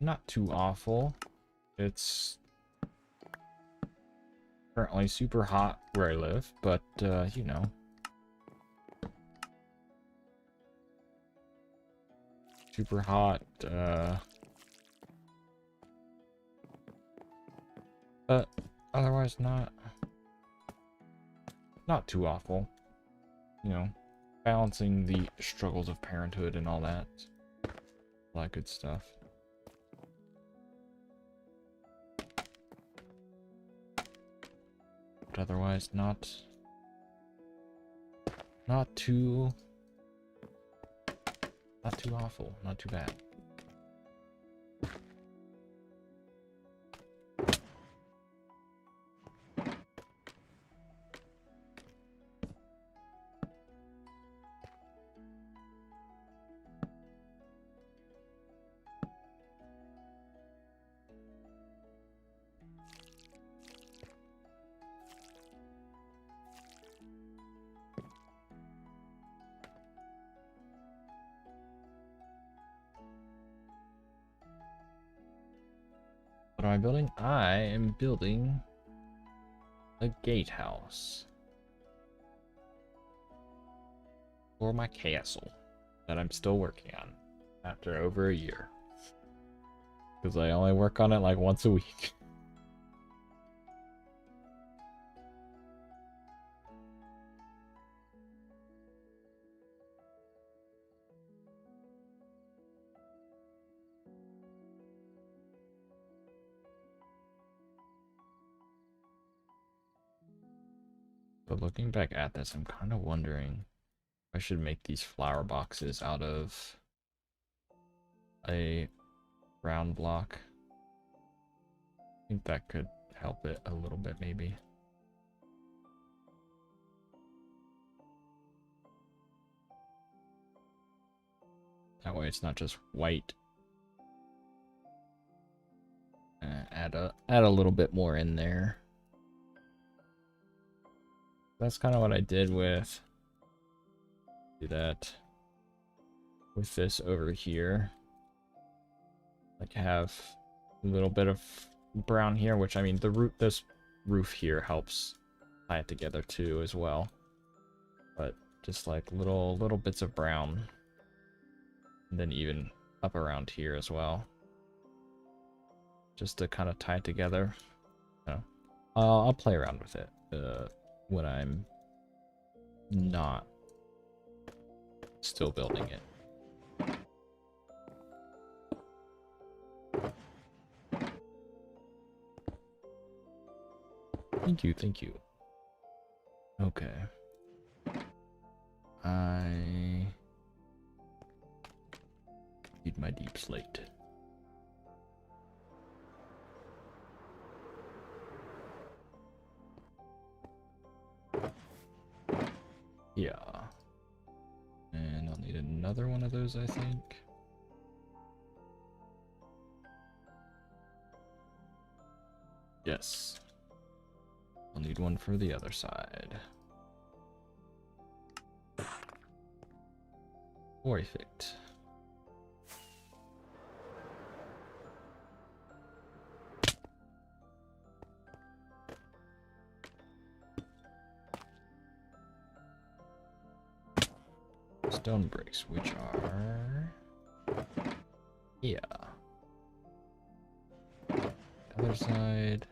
Not too awful. It's currently super hot where I live, but you know. Super hot, but otherwise not too awful. You know, balancing the struggles of parenthood and all that good stuff. But otherwise not too awful, not too bad. What am I building? I am building a gatehouse for my castle that I'm still working on after over a year. Because I only work on it like once a week. But looking back at this, I'm kind of wondering if I should make these flower boxes out of a round block. I think that could help it a little bit, maybe. That way it's not just white. Add a little bit more in there. That's kind of what I did with this over here. Like have a little bit of brown here, which I mean this roof here helps tie it together too as well. But just like little bits of brown, and then even up around here as well, just to kind of tie it together. So, I'll play around with it when I'm not still building it. Thank you. Okay. I need my deep slate. Yeah. And I'll need another one of those, I think. Yes. I'll need one for the other side. Perfect. Stone bricks, which are... yeah. Other side.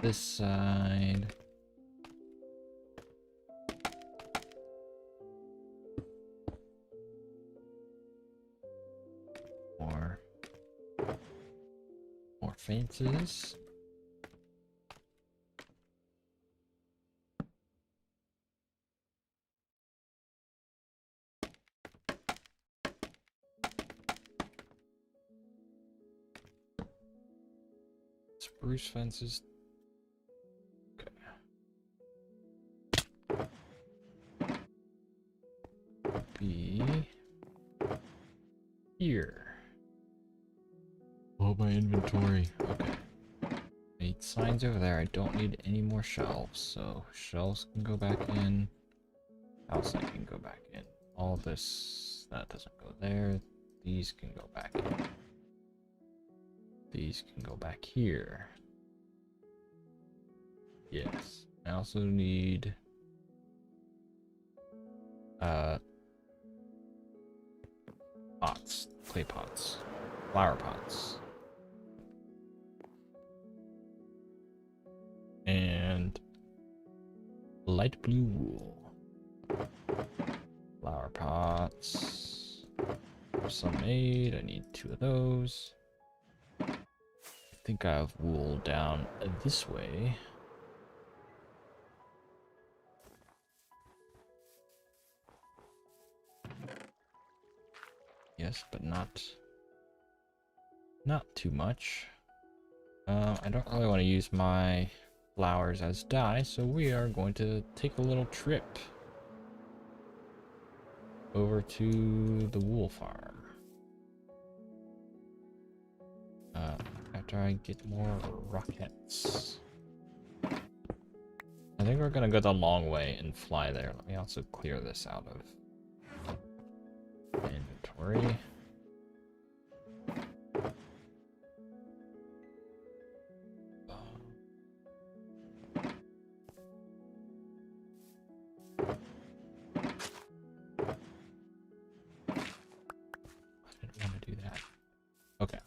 This side. fences. Spruce fences. Okay. Be here. Oh, my inventory. Okay. Need signs over there. I don't need any more shelves, so shelves can go back in. Outside can go back in. All this, that doesn't go there. These can go back in. These can go back here. Yes. I also need pots, clay pots, flower pots. And light blue wool. Flower pots. Some made. I need 2 of those. I think I have wool down this way. Yes, but not too much. I don't really want to use my flowers as dye, so we are going to take a little trip over to the wool farm. After I get more rockets. I think we're gonna go the long way and fly there. Let me also clear this out of inventory. Okay.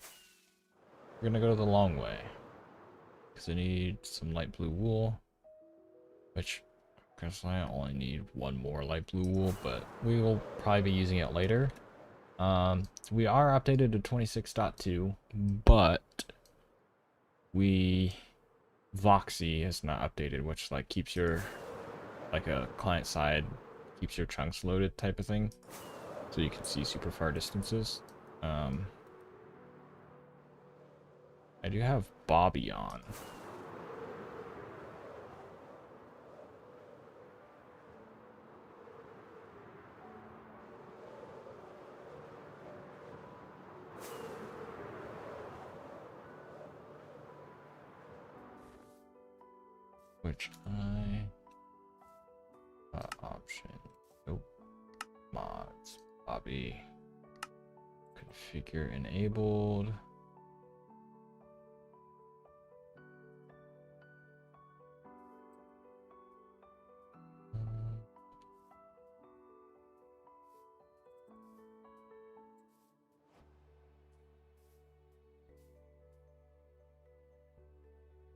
We're gonna go the long way. Because I need some light blue wool. Which, personally, I only need 1 more light blue wool, but we will probably be using it later. We are updated to 26.2, but Voxy is not updated, which like keeps your, like a client side, keeps your chunks loaded type of thing. So you can see super far distances. I do have Bobby on. Which option, nope, mods, Bobby, configure enabled.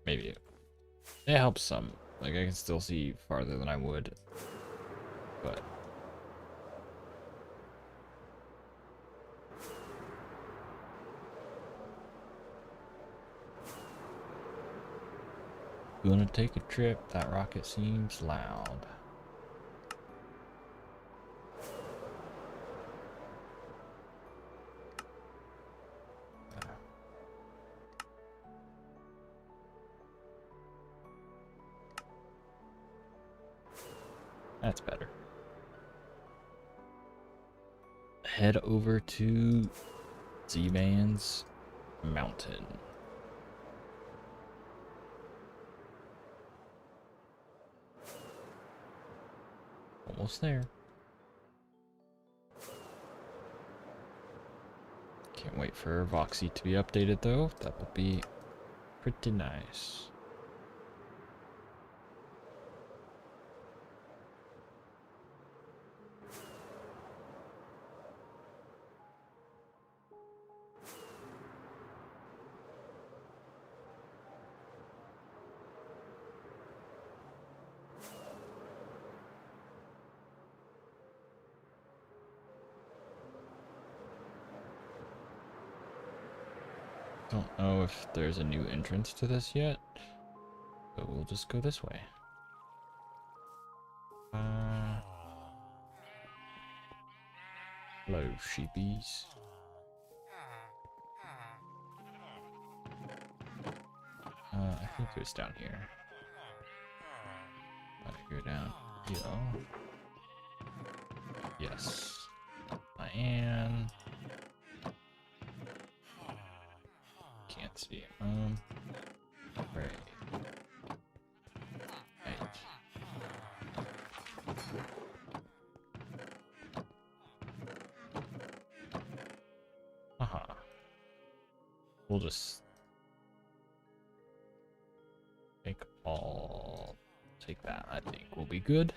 Maybe it helps some. Like I can still see farther than I would, but gonna take a trip. That rocket seems loud. That's better. Head over to Z-Man's Mountain. Almost there. Can't wait for Voxy to be updated though. That will be pretty nice. Don't know if there's a new entrance to this yet, but we'll just go this way. Hello, sheepies. I think it was down here. Gotta go down here. Yes. Cyan. Can't see. Right. Right. Haha. We'll just take that. I think we'll be good.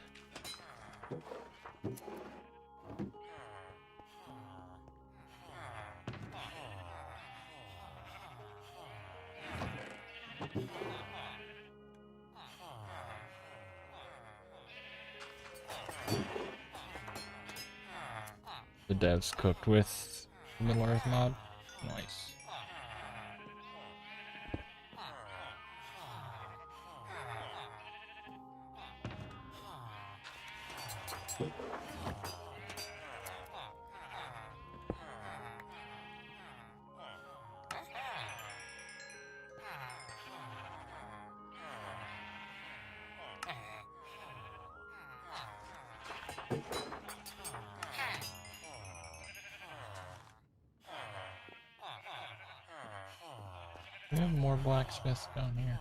The devs cooked with the Middle Earth mod. Nice. We have more blacksmiths down here.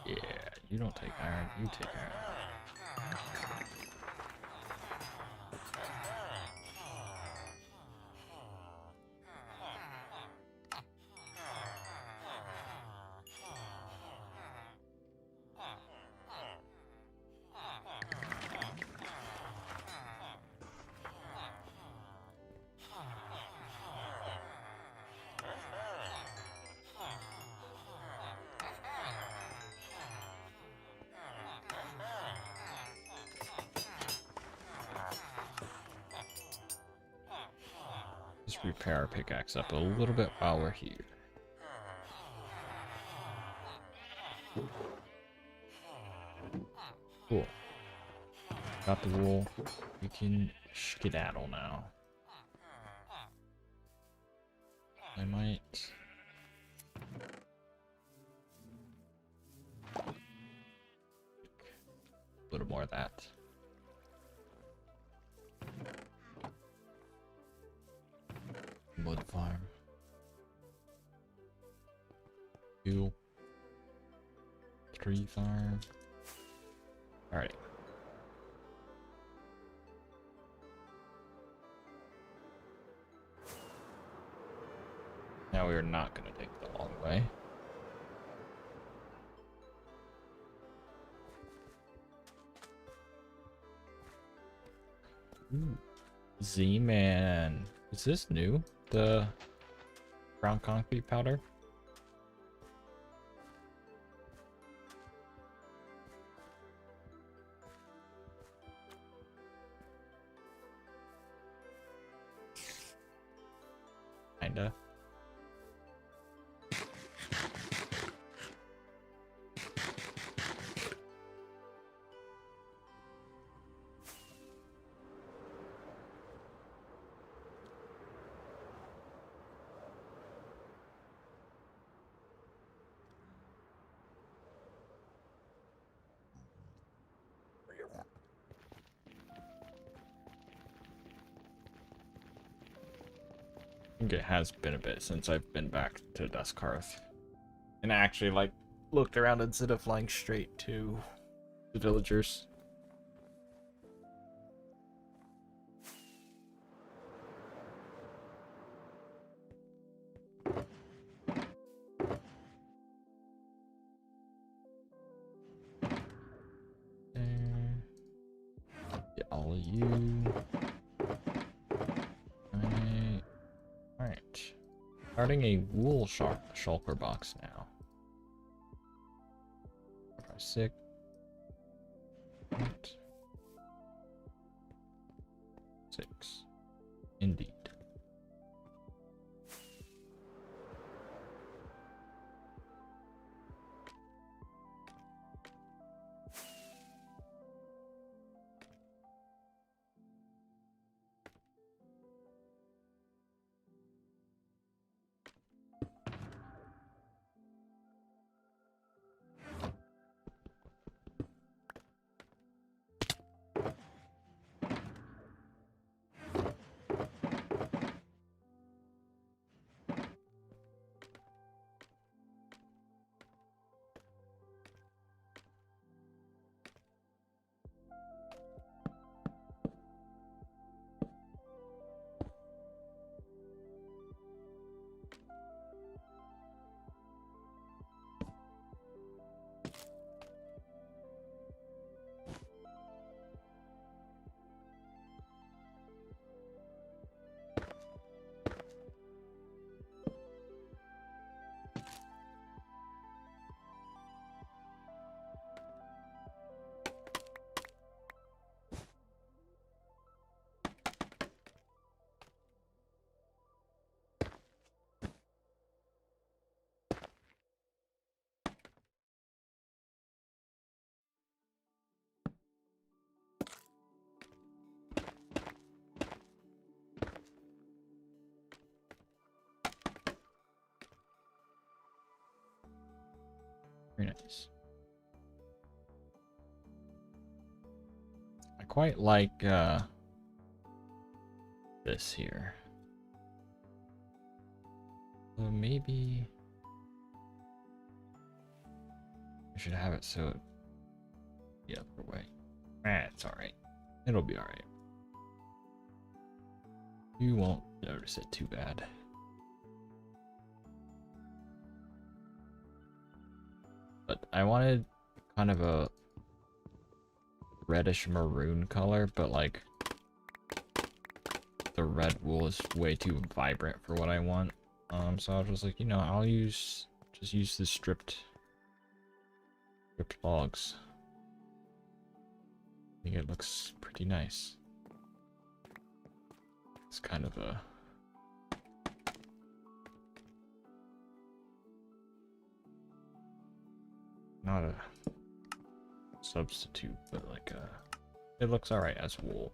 Yeah, you don't take iron, you take iron. Just repair our pickaxe up a little bit while we're here. Cool. Got the wool. We can skedaddle now. I might... a little more of that. Wood farm. Fuel. Tree farm. Alright. Now we are not going to take the long way. Ooh. Z-Man. Is this new? The brown concrete powder? Kinda. I think it has been a bit since I've been back to Dustcarth. And I actually, like, looked around instead of flying straight to the villagers. Get all of you. Alright. Starting a wool shulker box now. 4, 5, 6. 8. 6. Indeed. Very nice. I quite like this here. So maybe I should have it so the other way. It's alright. It'll be alright. You won't notice it too bad. But I wanted kind of a reddish maroon color, but like the red wool is way too vibrant for what I want. So I was just like, you know, I'll just use the stripped logs. I think it looks pretty nice. It's kind of a not a substitute, but like it looks alright as wool.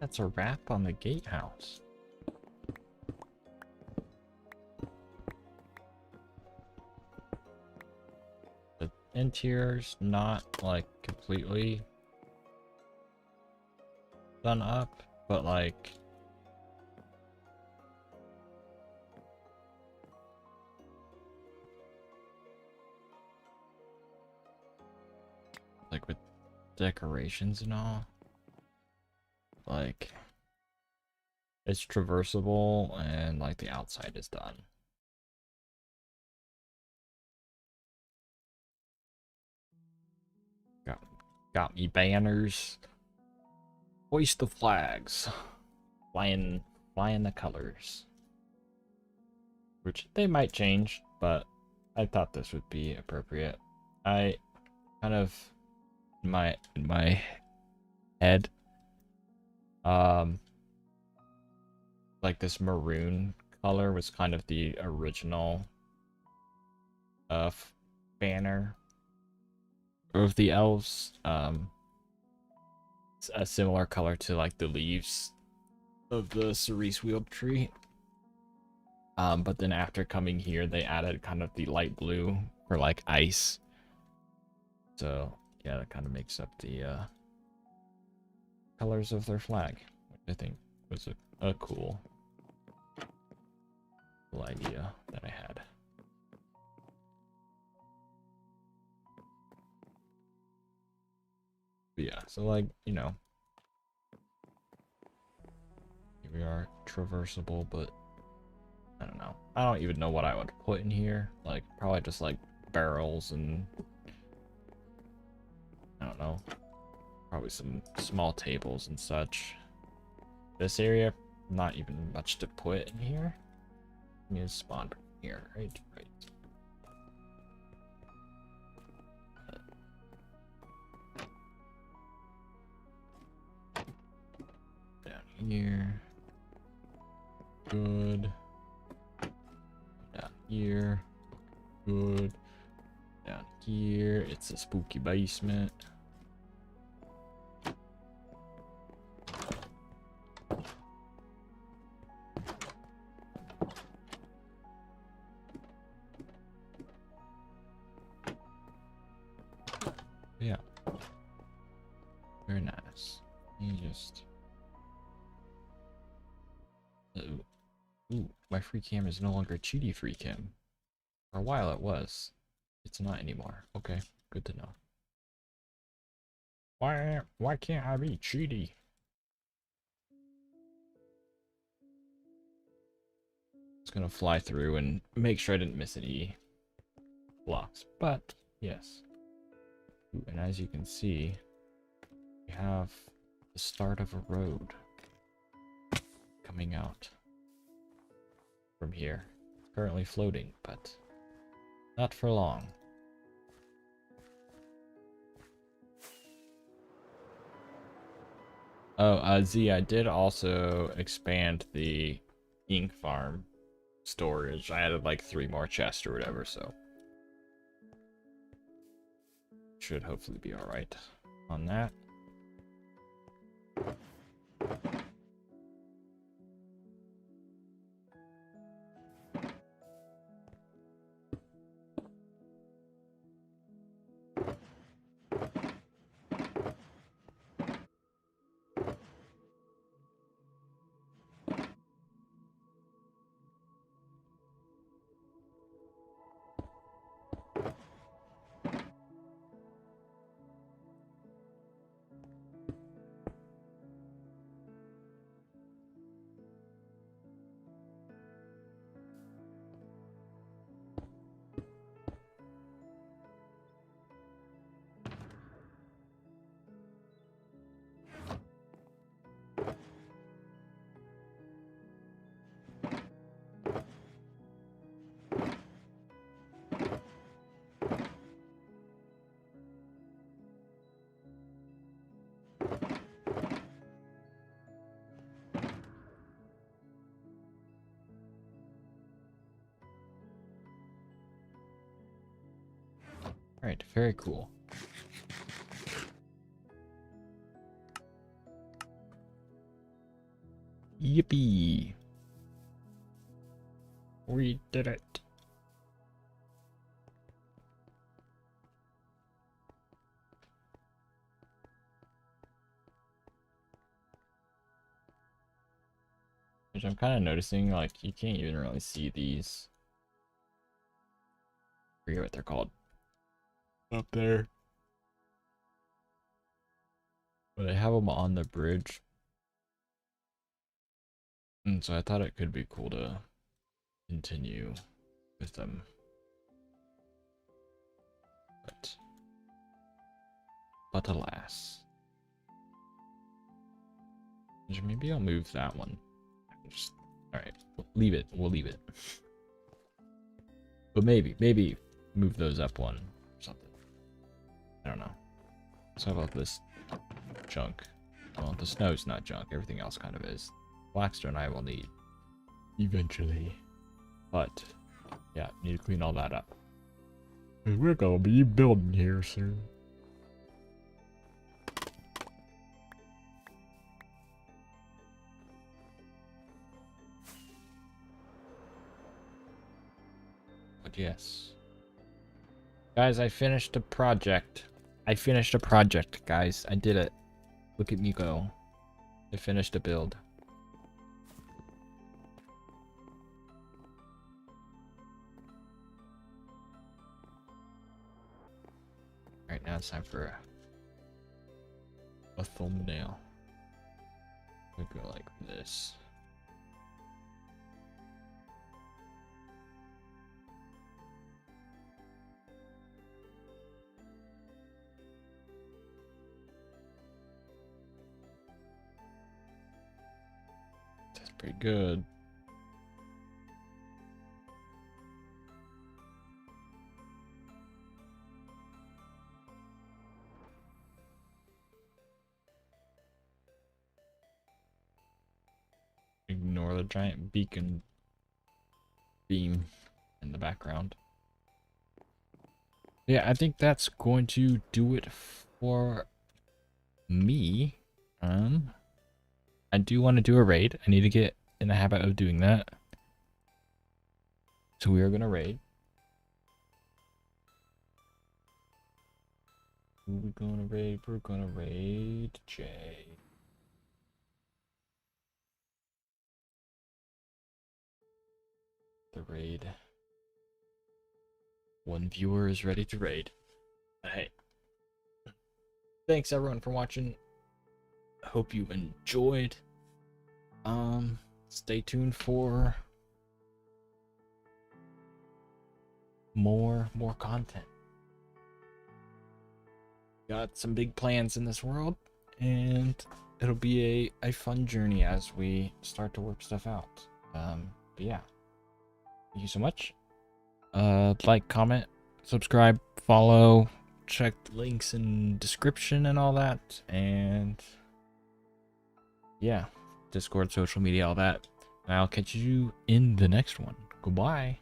That's a wrap on the gatehouse. The interior's not like completely done up, but like with decorations and all. Like, it's traversable and like the outside is done. Got me banners. Hoist the flags. Flying the colors. Which they might change, but I thought this would be appropriate. I kind of in my head like this maroon color was kind of the original banner of the elves. It's a similar color to like the leaves of the cerise wheel tree. But then after coming here, they added kind of the light blue for like ice. So yeah, that kind of makes up the colors of their flag, which I think was a cool idea that I had. But yeah, so like, you know, here we are, traversable, but I don't know. I don't even know what I would put in here. Like, probably just like barrels and I don't know. Probably some small tables and such. This area, not even much to put in here. I mean, it's spawned here, right? Right. Down here. Good. Down here. Good. Down here, it's a spooky basement. Yeah. Very nice. You just... Ooh, my free cam is no longer a cheaty free cam. For a while it was. It's not anymore. Okay, good to know. Why can't I be cheaty? Just gonna fly through and make sure I didn't miss any blocks. But yes. Ooh, and as you can see, we have the start of a road coming out from here. It's currently floating, but not for long. Oh, Z, I did also expand the ink farm storage. I added like 3 more chests or whatever, so should hopefully be alright on that. Alright, very cool. Yippee! We did it! Which I'm kind of noticing, like, you can't even really see these. I forget what they're called. Up there. But I have them on the bridge. And so I thought it could be cool to continue with them. But alas. Maybe I'll move that one. Just, alright, leave it. We'll leave it. But maybe move those up one or something. I don't know. So how about this junk? Well, the snow's not junk. Everything else kind of is. Blackstone I will need eventually. But yeah, need to clean all that up. We're gonna be building here soon. God, yes. Guys, I finished a project. I finished a project, guys. I did it. Look at me go. I finished a build. Alright, now it's time for a thumbnail. We go like this. That's pretty good. Ignore the giant beacon beam in the background. Yeah, I think that's going to do it for me. I do want to do a raid. I need to get in the habit of doing that. So we are going to raid. Who are we going to raid? We're going to raid Jay. The raid. One viewer is ready to raid. Hey. Thanks everyone for watching. I hope you enjoyed. Stay tuned for more content. Got some big plans in this world, and it'll be a fun journey as we start to work stuff out. But yeah. Thank you so much. Like, comment, subscribe, follow, check the links in description and all that, and yeah, Discord, social media, all that. And I'll catch you in the next one. Goodbye.